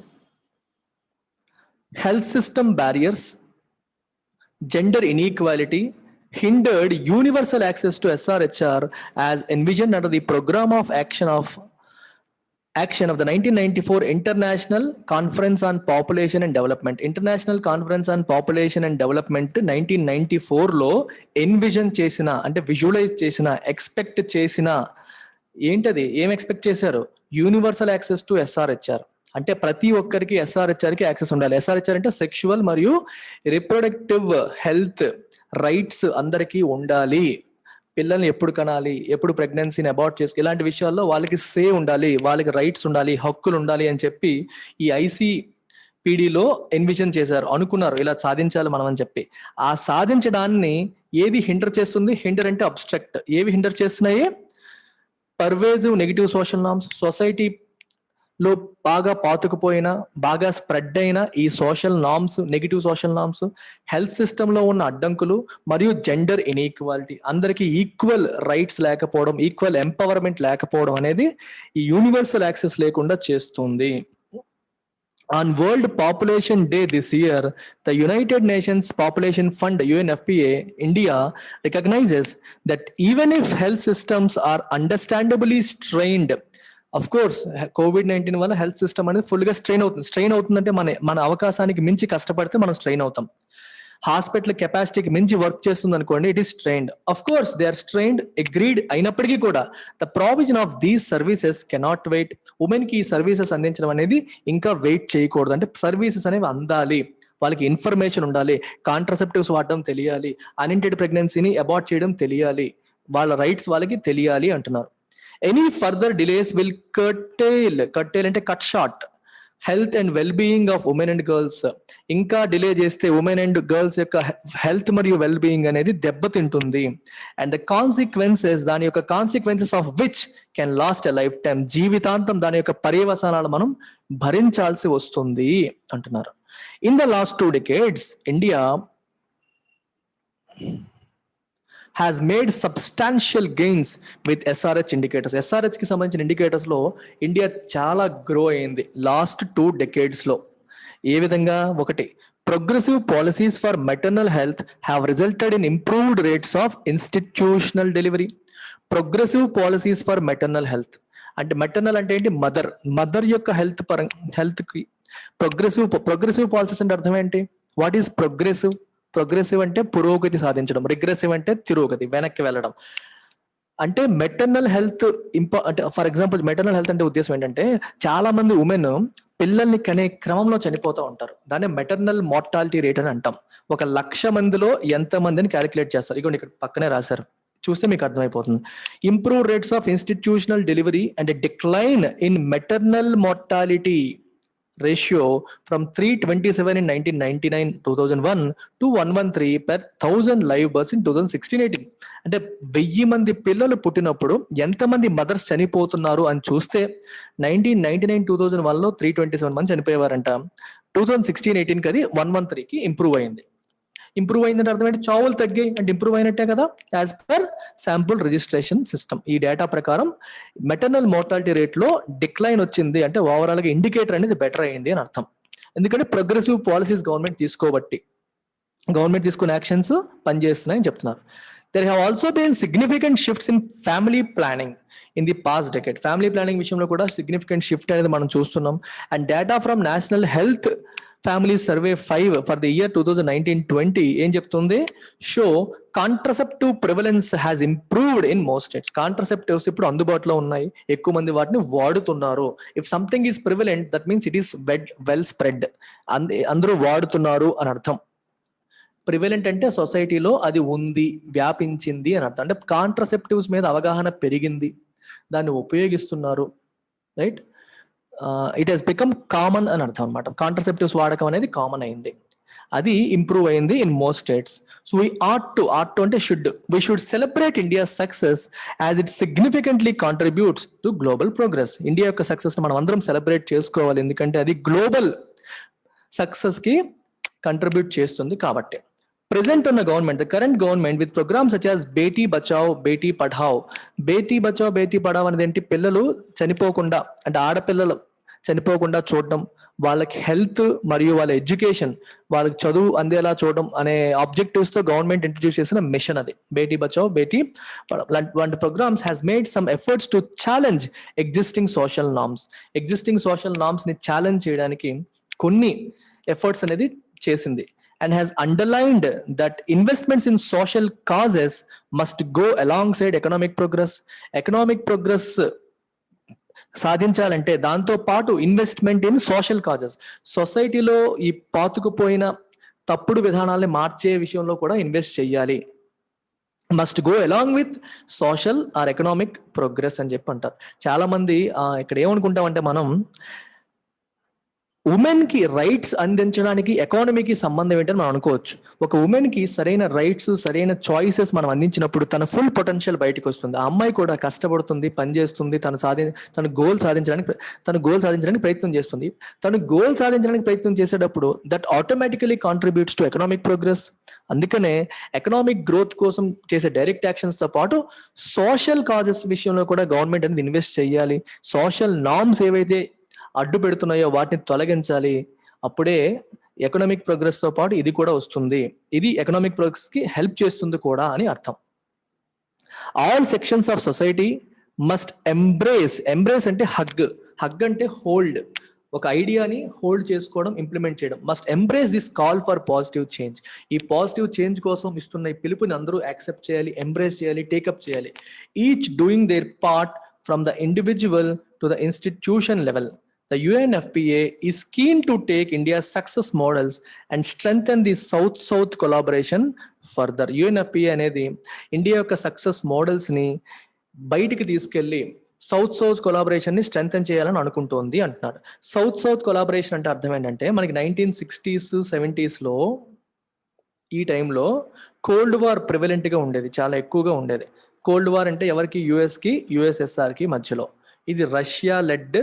health system barriers, gender inequality hindered universal access to SRHR as envisioned under the Program of Action of the 1994 International Conference on Population and Development. International Conference on Population and Development 1994లో envision చేసిన, అంటే visualise చేసిన, expect చేసిన, ఏంటది, ఏం expect చేశారు, universal access to SRHR. అంటే ప్రతి ఒక్కరికి SRHRకి యాక్సెస్ ఉండాలి. SRHR అంటే సెక్షువల్ మరియు రిప్రొడక్టివ్ హెల్త్ రైట్స్ అందరికీ ఉండాలి. పిల్లల్ని ఎప్పుడు కనాలి, ఎప్పుడు ప్రెగ్నెన్సీని అబార్ట్ చేసుకో, ఇలాంటి విషయాల్లో వాళ్ళకి సే ఉండాలి, వాళ్ళకి రైట్స్ ఉండాలి, హక్కులు ఉండాలి అని చెప్పి ఈ ICPDలో ఎన్విజన్ చేశారు, అనుకున్నారు ఇలా సాధించాలి మనం అని చెప్పి. ఆ సాధించడాన్ని ఏది హిండర్ చేస్తుంది? హిండర్ అంటే అబ్స్ట్రక్ట్. ఏవి హిండర్ చేస్తున్నాయి? పర్వేసివ్ నెగిటివ్ సోషల్ నార్మ్స్, సొసైటీలో బాగా పాతుకుపోయిన, బాగా స్ప్రెడ్ అయిన ఈ social norms, negative social norms, health సిస్టంలో ఉన్న అడ్డంకులు మరియు జెండర్ ఇన్ఈక్వాలిటీ, అందరికీ ఈక్వల్ రైట్స్ లేకపోవడం, ఈక్వల్ ఎంపవర్మెంట్ లేకపోవడం అనేది ఈ యూనివర్సల్ యాక్సెస్ లేకుండా చేస్తుంది. On World Population Day this year, the United Nations Population Fund UNFPA India recognizes that even if health systems are understandably strained, of course COVID-19 వల్ల health system అనేది ఫుల్గా strain అవుతుందంటే మన అవకాశానికి మించి కష్టపడితే మనం స్ట్రెయిన్ అవుతాం. హాస్పిటల్ కెపాసిటీకి మించి వర్క్ చేస్తుంది అనుకోండి, it is strained. Of course they are strained, agreed అయినప్పటికీ కూడా the provision of these services cannot wait. Women కి ఈ సర్వీసెస్ అందించడం అనేది ఇంకా వెయిట్ చేయకూడదు. అంటే సర్వీసెస్ అనేవి అందాలి, వాళ్ళకి ఇన్ఫర్మేషన్ ఉండాలి, కాంట్రసెప్టివ్స్ వాడడం తెలియాలి, అన్ఇంటెడ్ ప్రెగ్నెన్సీని అబార్ట్ చేయడం తెలియాలి, వాళ్ళ రైట్స్ వాళ్ళకి తెలియాలి అంటున్నారు. Any further delays will curtail అంటే cut short health and well being of women and girls. ఇంకా డిలే చేస్తే ఉమెన్ అండ్ గర్ల్స్ యొక్క హెల్త్ మరియు వెల్ బీయింగ్ అనేది దెబ్బతింటుంది. అండ్ ద కాన్సిక్వెన్సెస్, దాని యొక్క consequences of which can last a lifetime, జీవితాంతం దాని యొక్క పర్యవసానాలు మనం భరించాల్సి వస్తుంది అంటున్నారు. In the last 2 decades, India has made substantial gains with SRH indicators. SRH కి సంబంధించిన ఇండికేటర్స్ లో ఇండియా చాలా గ్రో అయింది లాస్ట్ 2 decades లో. ఏ విధంగా? ఒకటి, progressive policies for maternal health have resulted in improved rates of institutional delivery. Progressive policies for maternal health అంటే maternal అంటే ఏంటి? మదర్ యొక్క హెల్త్ కి ప్రోగ్రెసివ్ పాలసీస్ అంటే అర్థం ఏంటి? What is progressive? ప్రోగ్రెసివ్ అంటే పురోగతి సాధించడం, రిగ్రెసివ్ అంటే తిరోగతి, వెనక్కి వెళ్ళడం. అంటే మెటర్నల్ హెల్త్ అంటే ఫర్ ఎగ్జాంపుల్ మెటర్నల్ హెల్త్ అంటే ఉద్దేశం ఏంటంటే, చాలా మంది ఉమెన్ పిల్లల్ని కనే క్రమంలో చనిపోతూ ఉంటారు. దాన్ని మెటర్నల్ మార్టాలిటీ రేట్ అని అంటాం. 1,00,000 మందిలో ఎంత మందిని క్యాలిక్యులేట్ చేస్తారు. ఇగో ఇక్కడ పక్కనే రాశారు, చూస్తే మీకు అర్థమైపోతుంది. Improve rates of institutional delivery and decline in maternal mortality ratio from 327 in 1999-2001 to 113 per 1000 live births in 2016-18. అంటే 1000 మంది పిల్లలు పుట్టినప్పుడు ఎంతమంది మదర్స్ చనిపోతున్నారు అని చూస్తే 1999-2001లో 327 మంది చనిపోయేవారంట. 2016-18 అది 113కి ఇంప్రూవ్ అయింది. ఇంప్రూవ్ అయిందంటే అర్థం ఏంటి? చావులు తగ్గాయి అంటే ఇంప్రూవ్ అయినట్టే కదా, as per sample registration system. ఈ డేటా ప్రకారం మెటర్నల్ మోర్టాలిటీ రేట్ లో డిక్లైన్ వచ్చింది అంటే ఓవరాల్ గా ఇండికేటర్ అనేది బెటర్ అయింది అని అర్థం. ఎందుకంటే ప్రోగ్రెసివ్ పాలసీస్ గవర్నమెంట్ తీసుకునే యాక్షన్స్ పనిచేస్తున్నాయని చెప్తున్నారు. There have also been significant shifts in family planning in the past decade. Family planning విషయంలో కూడా సిగ్నిఫికెంట్ షిఫ్ట్ అనేది మనం చూస్తున్నాం. And data from national health family survey 5 for the year 2019-20 ఏం చెప్తుంది? Show contraceptive prevalence has improved in most states. Contraceptives ఇప్పుడు అందుబాటులో ఉన్నాయి, ఎక్కువ మంది వాటిని వాడుతున్నారు. If something is prevalent that means it is well spread, అందరూ వాడుతున్నారు అని అర్థం. ప్రివలెంట్ అంటే సొసైటీలో అది ఉంది, వ్యాపించింది అని అర్థం. అంటే కాంట్రసెప్టివ్స్ మీద అవగాహన పెరిగింది, దాన్ని ఉపయోగిస్తున్నారు, right? It has become common అని అర్థం అనమాట. కాంట్రసెప్టివ్స్ వాడకం అనేది కామన్ అయింది, అది ఇంప్రూవ్ అయింది in most states. So we ought to అంటే we should celebrate India success as it significantly contributes to global progress. India యొక్క సక్సెస్ మనం అందరం సెలబ్రేట్ చేసుకోవాలి, ఎందుకంటే అది గ్లోబల్ సక్సెస్ కి కంట్రిబ్యూట్ చేస్తుంది కాబట్టి. Present on the government, the current government with programs such as Beti Bachao, Beti Padhao. Beti Bachao, Beti Padhao అనేది ఏంటి, పిల్లలు చనిపోకుండా అంటే ఆడపిల్లలు చనిపోకుండా చూడడం, వాళ్ళకి హెల్త్ మరియు వాళ్ళ ఎడ్యుకేషన్, వాళ్ళకి చదువు అందేలా చూడడం అనే ఆబ్జెక్టివ్స్ తో గవర్నమెంట్ ఇంట్రడ్యూస్ చేసిన మిషన్ అది బేటీ బచావ్ బేటీ పడావ్. వంటి programmes has made some efforts to challenge existing social norms. Existing social norms ని ఛాలెంజ్ చేయడానికి కొన్ని ఎఫర్ట్స్ అనేది చేసింది. And has underlined that investments in social causes must go alongside economic progress. Economic progress సాధించాలంటే దాంతో పాటు ఇన్వెస్ట్మెంట్ ఇన్ సోషల్ కాజెస్, సొసైటీలో ఈ పాతుకుపోయిన తప్పుడు విధానాల్ని మార్చే విషయంలో కూడా ఇన్వెస్ట్ చేయాలి. Must go along with social are economic progress అని చెప్పి అంటారు. చాలా మంది ఇక్కడ ఏమనుకుంటామంటే, మనం ఉమెన్ కి రైట్స్ అందించడానికి ఎకానమీకి సంబంధం ఏంటని మనం అనుకోవచ్చు. ఒక ఉమెన్ కి సరైన రైట్స్, సరైన చాయిసెస్ మనం అందించినప్పుడు తన ఫుల్ పొటెన్షియల్ బయటకు వస్తుంది. ఆ అమ్మాయి కూడా కష్టపడుతుంది, పనిచేస్తుంది, తన గోల్ సాధించడానికి ప్రయత్నం చేస్తుంది. తను గోల్ సాధించడానికి ప్రయత్నం చేసేటప్పుడు that automatically contributes to economic progress. అందుకనే ఎకనామిక్ గ్రోత్ కోసం చేసే డైరెక్ట్ యాక్షన్స్ తో పాటు సోషల్ కాజెస్ విషయంలో కూడా గవర్నమెంట్ అనేది ఇన్వెస్ట్ చేయాలి. సోషల్ నార్మ్స్ ఏవైతే అడ్డు పెడుతున్నాయో వాటిని తొలగించాలి. అప్పుడే ఎకనామిక్ ప్రోగ్రెస్ తో పాటు ఇది కూడా వస్తుంది. ఇది ఎకనామిక్ ప్రోగ్రెస్ కి హెల్ప్ చేస్తుంది కూడా అని అర్థం. All sections of society must embrace అంటే హగ్ అంటే హోల్డ్, ఒక ఐడియాని హోల్డ్ చేసుకోవడం, ఇంప్లిమెంట్ చేయడం. Must embrace this call for positive change. ఈ పాజిటివ్ చేంజ్ కోసం ఇస్తున్న ఈ పిలుపుని అందరూ యాక్సెప్ట్ చేయాలి, ఎంబ్రేస్ చేయాలి, టేకప్ చేయాలి. Each doing their part from the individual to the institution level. The UNFPA is keen to take India's success models and strengthen the South-South collaboration further. UNFPA అనేది India యొక్క success models ని బయటికి తీసుకెళ్లి south collaboration ని strengthen చేయాలని అనుకుంటోంది అంటున్నారు. South collaboration అంటే అర్థం ఏంటంటే, మనకి 1960s 70s లో ఈ టైంలో కోల్డ్ వార్ ప్రివలెంట్ గా ఉండేది, చాలా ఎక్కువగా ఉండేది. కోల్డ్ వార్ అంటే ఎవరికి, యుఎస్ఎస్ఆర్ కి మధ్యలో. ఇది రష్యా లెడ్,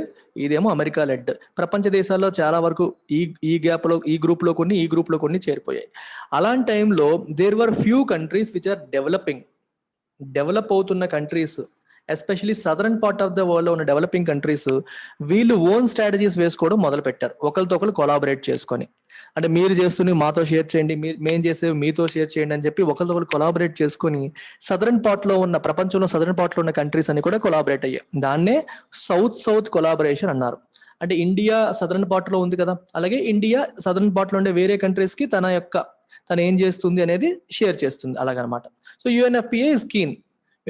ఇదేమో అమెరికా లెడ్. ప్రపంచ దేశాల్లో చాలా వరకు ఈ గ్రూప్ లో కొన్ని చేరిపోయాయి. అలాంటి టైంలో there were few countries which are develop అవుతున్న countries, especially southern part of the world లో ఉన్న డెవలపింగ్ కంట్రీస్, వీళ్ళు ఓన్ స్ట్రాటజీస్ వేసుకోవడం మొదలు పెట్టారు, ఒకరితో ఒకరు కొలాబరేట్ చేసుకొని. అంటే మీరు చేస్తున్న మాతో షేర్ చేయండి, మేము చేసేవి మీతో షేర్ చేయండి అని చెప్పి ఒకరితో ఒకరు కొలాబరేట్ చేసుకొని ప్రపంచంలో సదరన్ పార్ట్ లో ఉన్న కంట్రీస్ అని కూడా కొలాబరేట్ అయ్యాయి. దాన్నే సౌత్ కొలాబరేషన్ అన్నారు. అంటే ఇండియా సదరన్ పార్ట్ లో ఉంది కదా, అలాగే ఇండియా సదరన్ పార్ట్ లో ఉండే వేరే కంట్రీస్ కి తను ఏం చేస్తుంది అనేది షేర్ చేస్తుంది, అలాగనమాట. So UNFPA is keen,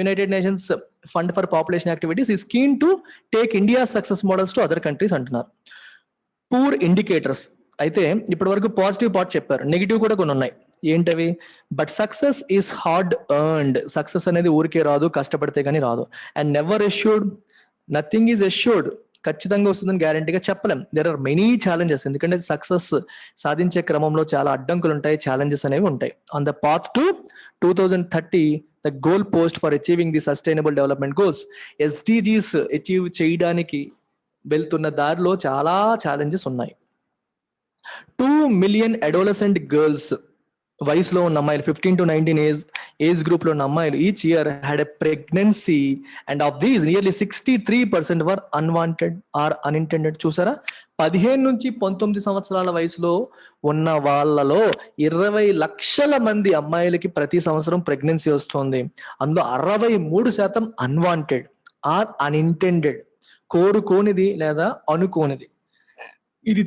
United Nations Fund for Population activities is keen to take India's success models to other countries అంటున్నారు. పూర్ ఇండికేటర్స్ అయితే ఇప్పటి వరకు పాజిటివ్ పార్ట్ చెప్పారు, నెగిటివ్ కూడా కొన్ని ఉన్నాయి. ఏంటవి? But success is hard earned. Success అనేది ఊరికే రాదు, కష్టపడితే కానీ రాదు. And never assured, nothing is assured. ఖచ్చితంగా వస్తుందని గ్యారంటీగా చెప్పలేం. దేర్ ఆర్ మెనీ ఛాలెంజెస్, ఎందుకంటే సక్సెస్ సాధించే క్రమంలో చాలా అడ్డంకులు ఉంటాయి, ఛాలెంజెస్ అనేవి ఉంటాయి. On the path to 2030 the goal post for achieving the sustainable development goals, SDGs achieve చేయడానికి వెళ్తున్న దారిలో చాలా ఛాలెంజెస్ ఉన్నాయి. 2 million అడోలసెంట్ గర్ల్స్, వయసులో ఉన్న అమ్మాయిలు 15 to 19 ఏజ్ గ్రూప్ లో ఉన్న అమ్మాయిలు each year had a pregnancy, and of these nearly 63% were unwanted or unintended. చూసారా, 15 నుంచి 19 సంవత్సరాల వయసులో ఉన్న వాళ్ళలో 20 లక్షల మంది అమ్మాయిలకి ప్రతి సంవత్సరం ప్రెగ్నెన్సీ వస్తుంది. అందులో 63% అన్వాంటెడ్ ఆర్ అన్ఇంటెండెడ్, కోరుకోనిది లేదా అనుకోనిది. ఇది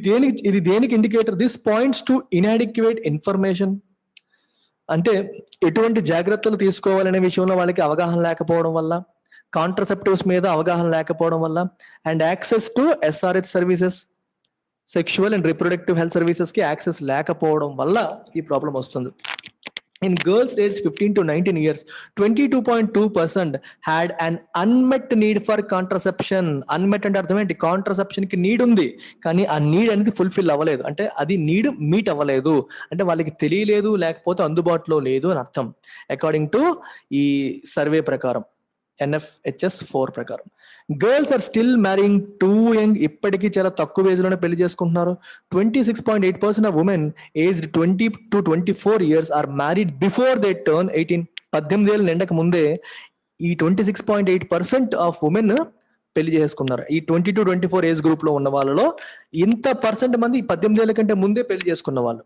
దేనికి ఇండికేటర్? This points to inadequate information. అంటే ఎటువంటి జాగ్రత్తలు తీసుకోవాలనే విషయంలో వాళ్ళకి అవగాహన లేకపోవడం వల్ల, కాంట్రసెప్టివ్స్ మీద అవగాహన లేకపోవడం వల్ల, and access to SRH services, sexual and reproductive health services కి యాక్సెస్ లేకపోవడం వల్ల ఈ ప్రాబ్లం వస్తుంది. In girls aged 15 to 19 years, 22.2% had an unmet need for contraception. Unmet అంటే అర్థం ఏంటి? కాంట్రసెప్షన్ కి నీడ్ ఉంది, కానీ ఆ నీడ్ అనేది ఫుల్ఫిల్ అవ్వలేదు. అంటే అది నీడ్ మీట్ అవ్వలేదు, అంటే వాళ్ళకి తెలియలేదు, లేకపోతే అందుబాటులో లేదు అని అర్థం, అకార్డింగ్ టు ఈ సర్వే ప్రకారం, NFHS 4 ప్రకారం. Girls are still marrying too young. ఇప్పటికీ చాలా తక్కువ ఏజ్ లోనే పెళ్లి చేసుకుంటున్నారు. 26.8% of women aged 20 to 24 years are married before they turn 18. 18 ఏళ్ళు నిండక ముందే ఈ 26.8% ఆఫ్ ఉమెన్ పెళ్లి చేసుకున్నారు. ఈ 20 to 24 ఏజ్ గ్రూప్ లో ఉన్న వాళ్ళలో ఇంత పర్సెంట్ మంది 18 ఏళ్ళ కంటే ముందే పెళ్లి చేసుకున్న వాళ్ళు.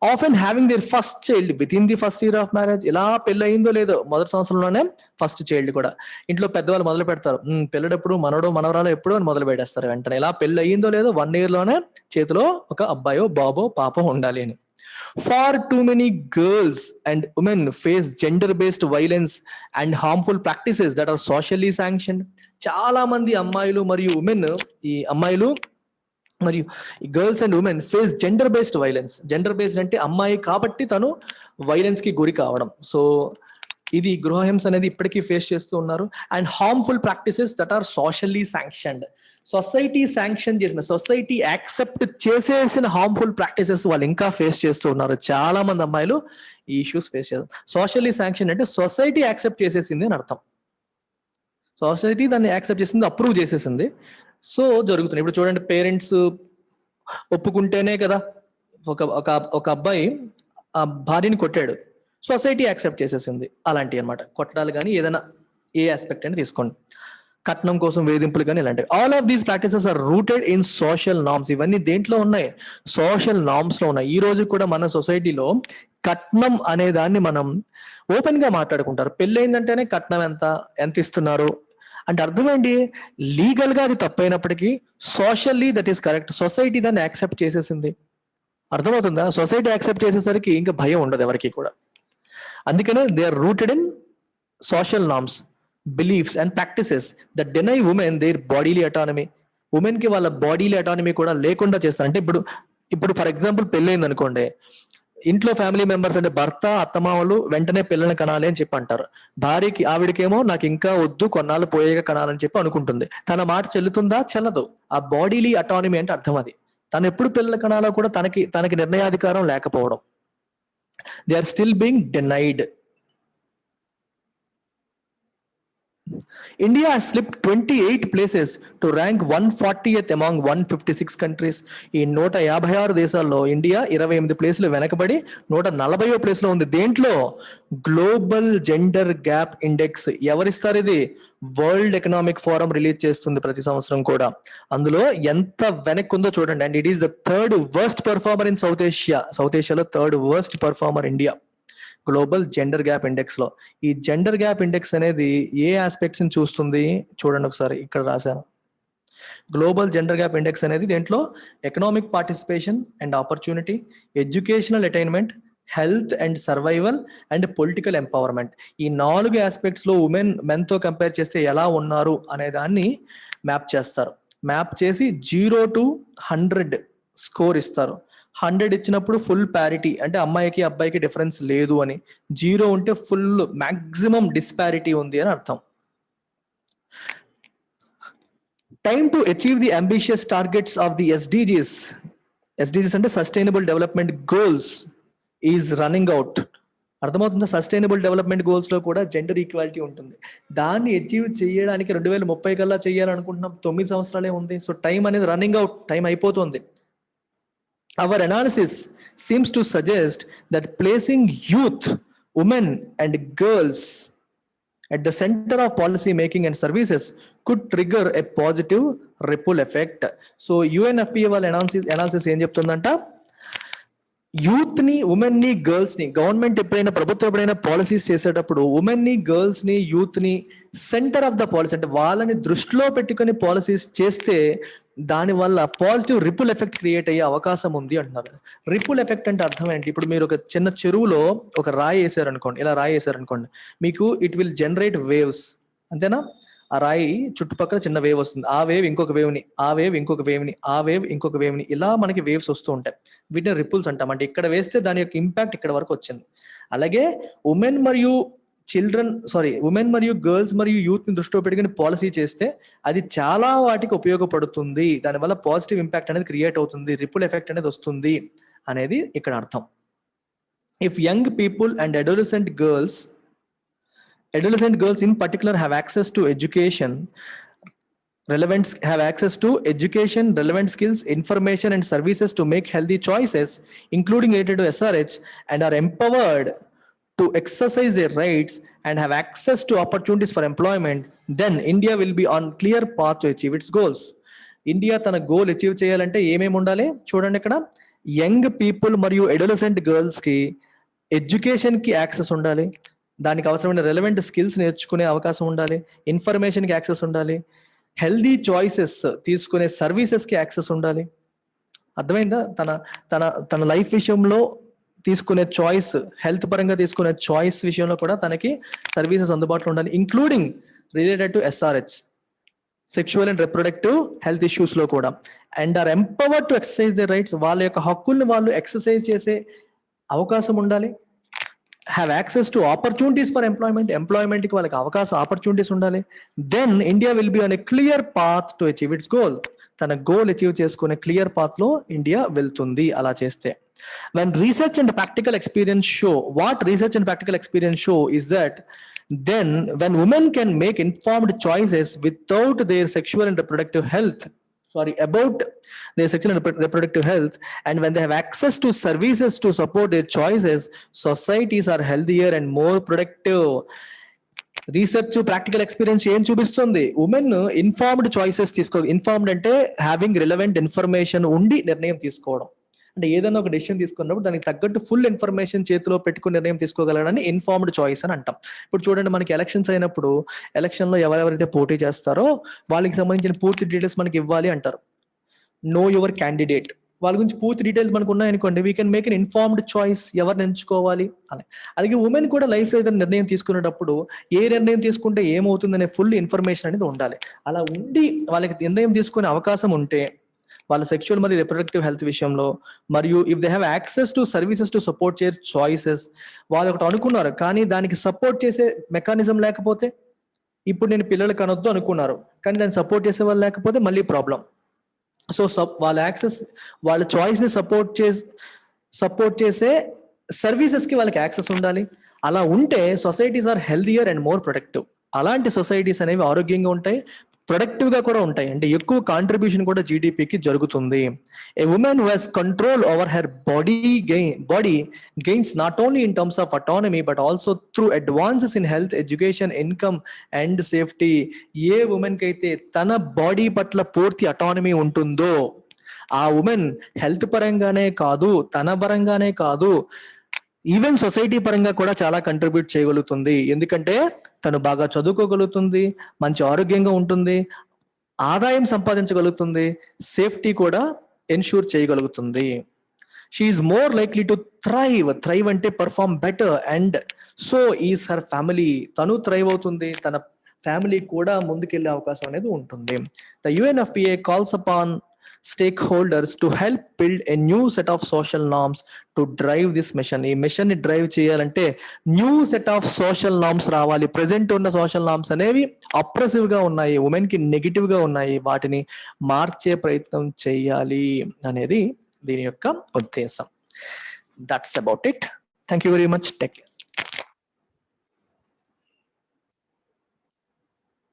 Often having their first child within the first year of marriage. ఇలా పెళ్ళి అయిందో లేదో మొదటి సంవత్సరంలోనే ఫస్ట్ చైల్డ్ కూడా. ఇంట్లో పెద్దవాళ్ళు మొదలు పెడతారు, పెళ్ళడప్పుడు మనవడో మనవరాలో ఎప్పుడు అని మొదలు పెట్టేస్తారు వెంటనే. ఇలా పెళ్ళి అయ్యిందో లేదో 1 year లోనే చేతిలో ఒక అబ్బాయో బాబో పాపో ఉండాలి అని. Far too many girls and women face gender based violence and harmful practices that are socially sanctioned. చాలా మంది అమ్మాయిలు మరియు ఉమెన్, ఈ అమ్మాయిలు మరియు girls and women face gender based violence. Gender based అంటే అమ్మాయి కాబట్టి తను వైలెన్స్ కి గురి కావడం. సో ఇది గృహహింస అనేది ఇప్పటికీ ఫేస్ చేస్తూ ఉన్నారు. And harmful practices that are socially sanctioned. Society sanction చేసిన, సొసైటీ యాక్సెప్ట్ చేసేసిన హార్మ్ఫుల్ ప్రాక్టీసెస్ వాళ్ళు ఇంకా ఫేస్ చేస్తూ ఉన్నారు. చాలా మంది అమ్మాయిలు ఈ ఇష్యూస్ ఫేస్ చేస్తారు. సోషల్లీ శాంక్షన్ అంటే సొసైటీ యాక్సెప్ట్ చేసేసింది అని అర్థం. సొసైటీ దాన్ని యాక్సెప్ట్ చేసింది, అప్రూవ్ చేసేసింది. సో జరుగుతుంది. ఇప్పుడు చూడండి, పేరెంట్స్ ఒప్పుకుంటేనే కదా ఒక ఒక ఒక అబ్బాయి ఆ భార్యని కొట్టాడు, సొసైటీ యాక్సెప్ట్ చేసేసింది. అలాంటివి అనమాట. కొట్టాలి కానీ ఏదైనా ఏ ఆస్పెక్ట్ అని తీసుకోండి, కట్నం కోసం వేధింపులు కానీ ఇలాంటివి. All of these practices are rooted in social norms. ఇవన్నీ దేంట్లో ఉన్నాయి? సోషల్ నార్మ్స్ లో ఉన్నాయి. ఈ రోజు కూడా మన సొసైటీలో కట్నం అనే దాన్ని మనం ఓపెన్ గా మాట్లాడుకుంటారు. పెళ్ళయిందంటేనే కట్నం ఎంత ఎంత ఇస్తున్నారు అంటే అర్థం ఏంటి? లీగల్ గా అది తప్పైనప్పటికీ socially that is correct. Society దాన్ని యాక్సెప్ట్ చేసేసింది. అర్థమవుతుందా? సొసైటీ యాక్సెప్ట్ చేసేసరికి ఇంకా భయం ఉండదు ఎవరికి కూడా. అందుకనే they are rooted in social norms, beliefs and practices that deny women their bodily autonomy. Women కి వాళ్ళ బాడీలీ అటానమీ కూడా లేకుండా చేస్తారు. అంటే ఇప్పుడు ఫర్ ఎగ్జాంపుల్ పెళ్ళైంది అనుకోండి, ఇంట్లో ఫ్యామిలీ మెంబర్స్ అంటే భర్త అత్తమామలు వెంటనే పిల్లల్ని కనాలి అని చెప్పి అంటారు. భార్యకి ఆవిడకేమో నాకు ఇంకా వద్దు, కొన్నాళ్ళు పోయేగా కనాలని చెప్పి అనుకుంటుంది. తన మాట చెల్లుతుందా? చెల్లదు. ఆ బాడీలీ అటానమీ అంటే అర్థం అది. తను ఎప్పుడు పిల్లలు కనాలో కూడా తనకి నిర్ణయాధికారం లేకపోవడం. They are still being denied. India has slipped 28 places to rank 140th among 156 countries. ఈ 156 దేశాల్లో ఇండియా 28 ప్లేసులు వెనకబడి 140వ ప్లేస్ లో ఉంది. దేంట్లో? Global gender gap index. ఎవరిస్తారు ఇది? వరల్డ్ ఎకనామిక్ ఫోరం రిలీజ్ చేస్తుంది ప్రతి సంవత్సరం కూడా. అందులో ఎంత వెనక్కి ఉందో చూడండి. And it is the 3rd worst performer in South Asia. South ఏషియాలో 3rd worst performer India global gender gap index లో. ఈ జెండర్ గ్యాప్ ఇండెక్స్ అనేది ఏ ఆస్పెక్ట్స్ ని చూస్తుంది చూడండి ఒకసారి. ఇక్కడ రాశాను. గ్లోబల్ జెండర్ గ్యాప్ ఇండెక్స్ అనేది దేంట్లో? Economic participation and opportunity, educational attainment, health and survival and political empowerment. ఈ 4 ఆస్పెక్ట్స్ లో ఉమెన్ మెన్ తో కంపేర్ చేస్తే ఎలా ఉన్నారు అనే దాన్ని మ్యాప్ చేస్తారు. మ్యాప్ చేసి 0 to 100 స్కోర్ ఇస్తారు. 100 ఇచ్చినప్పుడు ఫుల్ ప్యారిటీ, అంటే అమ్మాయికి అబ్బాయికి డిఫరెన్స్ లేదు అని. 0 ఉంటే ఫుల్ మాక్సిమం డిస్పారిటీ ఉంది అని అర్థం. Time to achieve the ambitious targets of the SDGs. SDGs అంటే sustainable development goals is running out. అర్థమవుతుందా? సస్టైనబుల్ డెవలప్మెంట్ గోల్స్ లో కూడా జెండర్ ఈక్వాలిటీ ఉంటుంది. దాన్ని అచీవ్ చేయడానికి 2030 కల్లా చేయాలనుకుంటున్నాం. 9 సంవత్సరాలే ఉంది. సో టైం అనేది రన్నింగ్ అవుట్, టైం అయిపోతుంది. Our analysis seems to suggest that placing youth, women and girls at the center of policy making and services could trigger a positive ripple effect. So UNFPA వాళ్ళ analysis ఏం చెప్తుందంట? Youth ని, women ని, girls ని government ఎప్పుడైనా, ప్రభుత్వం ఎప్పుడైనా policies చేసేటప్పుడు women ని, గర్ల్స్ ని, యూత్ ని సెంటర్ ఆఫ్ ద పాలసీ అంటే వాళ్ళని దృష్టిలో పెట్టుకుని పాలసీస్ చేస్తే దాని వల్ల పాజిటివ్ రిపుల్ ఎఫెక్ట్ క్రియేట్ అయ్యే అవకాశం ఉంది అంటున్నారు. రిపుల్ ఎఫెక్ట్ అంటే అర్థం ఏంటి? ఇప్పుడు మీరు ఒక చిన్న చెరువులో ఒక రాయి వేసారనుకోండి, ఇలా రాయి వేసారనుకోండి, మీకు ఇట్ విల్ జనరేట్ వేవ్స్, అంతేనా? ఆ రాయి చుట్టుపక్కల చిన్న వేవ్ వస్తుంది, ఆ వేవ్ ఇంకొక వేవ్ని, ఆ వేవ్ ఇంకొక వేవ్ని, ఆ వేవ్ ఇంకొక వేవ్ని, ఇలా మనకి వేవ్స్ వస్తూ ఉంటాయి. వీటిని రిపుల్స్ అంటాం. అంటే ఇక్కడ వేస్తే దాని యొక్క ఇంపాక్ట్ ఇక్కడ వరకు వచ్చింది. అలాగే ఉమెన్ మరియు ఉమెన్ మరియు గర్ల్స్ మరియు యూత్ ని దృష్టిలో పెట్టుకుని పాలసీ చేస్తే అది చాలా వాటికి ఉపయోగపడుతుంది, దానివల్ల పాజిటివ్ ఇంపాక్ట్ అనేది క్రియేట్ అవుతుంది, రిపుల్ ఎఫెక్ట్ అనేది వస్తుంది అనేది ఇక్కడ అర్థం. If young people and adolescent girls in particular have access to education, relevant skills, information and services to make healthy choices, including related to SRH, and are empowered to exercise their rights and have access to opportunities for employment, then India will be on clear path to achieve its goals. India తన goal achieve చేయాలంటే ఏమేమి ఉండాలి చూడండి. ఇక్కడ young people మరియు adolescent girls కి education కి access ఉండాలి, దానికి అవసరమైన రెలవెంట్ స్కిల్స్ నేర్చుకునే అవకాశం ఉండాలి, ఇన్ఫర్మేషన్కి యాక్సెస్ ఉండాలి, హెల్దీ చాయిసెస్ తీసుకునే సర్వీసెస్కి యాక్సెస్ ఉండాలి. అర్థమైందా? తన తన తన లైఫ్ విషయంలో తీసుకునే చాయిస్, హెల్త్ పరంగా తీసుకునే చాయిస్ విషయంలో కూడా తనకి సర్వీసెస్ అందుబాటులో ఉండాలి, including related to SRH, sexual and reproductive health issues లో కూడా. And are empowered to exercise the rights, వాళ్ళ యొక్క హక్కుల్ని వాళ్ళు ఎక్సర్సైజ్ చేసే అవకాశం ఉండాలి. Have access to opportunities for employment కి వాళ్ళకి ఆపర్చునిటీస్ ఉండాలి. Then India will be on a clear path to achieve its goal. తన గోల్ అచీవ్ చేసుకునే క్లియర్ పాత్ లో ఇండియా వెళ్తుంది అలా చేస్తే. When research and practical experience show is that then when women can make informed choices without their sexual and reproductive health, and when they have access to services to support their choices, societies are healthier and more productive. Research practical experience ఏం చూపిస్తుంది? Women informed choices informed అంటే having relevant information ఉండి నిర్ణయం తీసుకోవడం. అంటే ఏదైనా ఒక decision తీసుకున్నప్పుడు దానికి తగ్గట్టు ఫుల్ ఇన్ఫర్మేషన్ చేతిలో పెట్టుకుని నిర్ణయం తీసుకోగలడని ఇన్ఫార్మ్డ్ చాయిస్ అని అంటాం. ఇప్పుడు చూడండి, మనకి ఎలక్షన్స్ అయినప్పుడు ఎలక్షన్ లో ఎవరెవరైతే పోటీ చేస్తారో వాళ్ళకి సంబంధించిన పూర్తి డీటెయిల్స్ మనకి ఇవ్వాలి అంటారు. నో యువర్ క్యాండిడేట్, వాళ్ళ గురించి పూర్తి డీటెయిల్స్ మనకు ఉన్నాయనుకోండి, we can make an informed choice ఎవరిని ఎంచుకోవాలి అని. అలాగే ఉమెన్ కూడా లైఫ్ లో ఏదైనా నిర్ణయం తీసుకునేటప్పుడు ఏ నిర్ణయం తీసుకుంటే ఏమవుతుందనే ఫుల్ ఇన్ఫర్మేషన్ అనేది ఉండాలి. అలా ఉండి వాళ్ళకి నిర్ణయం తీసుకునే అవకాశం ఉంటే వాళ్ళ సెక్షువల్ మరియు రిప్రొడక్టివ్ హెల్త్ విషయంలో, మరియు if they have access to services to support chair choices, వాళ్ళు ఒకటి అనుకున్నారు కానీ దానికి సపోర్ట్ చేసే మెకానిజం లేకపోతే, ఇప్పుడు నేను పిల్లలు కనొద్దు అనుకున్నారు కానీ దాన్ని సపోర్ట్ చేసే వాళ్ళు లేకపోతే మళ్ళీ ప్రాబ్లం. సో వాళ్ళ యాక్సెస్, వాళ్ళ చాయిస్ ని సపోర్ట్ చేసే సర్వీసెస్ కి వాళ్ళకి యాక్సెస్ ఉండాలి. అలా ఉంటే societies are healthier and more productive. అలాంటి సొసైటీస్ అనేవి ఆరోగ్యంగా ఉంటాయి, ప్రొడక్టివ్ గా కూడా ఉంటాయి. అంటే ఎక్కువ కాంట్రిబ్యూషన్ కూడా జీడిపికి జరుగుతుంది. A women who has control over her body gains not only in terms of autonomy but also through advances in health, education, income and safety. A women కి అయితే తన బాడీ పట్ల పూర్తి అటానమీ ఉంటుందో ఆ ఉమెన్ హెల్త్ పరంగానే కాదు, తన పరంగానే కాదు, ఈవెన్ సొసైటీ పరంగా కూడా చాలా కంట్రిబ్యూట్ చేయగలుగుతుంది. ఎందుకంటే తను బాగా చదువుకోగలుగుతుంది, మంచి ఆరోగ్యంగా ఉంటుంది, ఆదాయం సంపాదించగలుగుతుంది, సేఫ్టీ కూడా ఎన్ష్యూర్ చేయగలుగుతుంది. She is more likely to thrive అంటే perform better, and so is her family. తను థ్రైవ్ అవుతుంది, తన ఫ్యామిలీ కూడా ముందుకెళ్లే అవకాశం అనేది ఉంటుంది. The UNFPA calls upon stakeholders to help build a new set of social norms to drive this mission. ఈ మిషన్ ని డ్రైవ్ చేయాలంటే new set of social norms రావాలి. ప్రెసెంట్ ఉన్న సోషల్ నార్మ్స్ అనేవి అప్రెసివ్ గా ఉన్నాయి, ఉమెన్ కి నెగిటివ్ గా ఉన్నాయి, వాటిని మార్చే ప్రయత్నం చేయాలి అనేది దీని యొక్క ఉద్దేశం. That's about it. Thank you very much. Take care.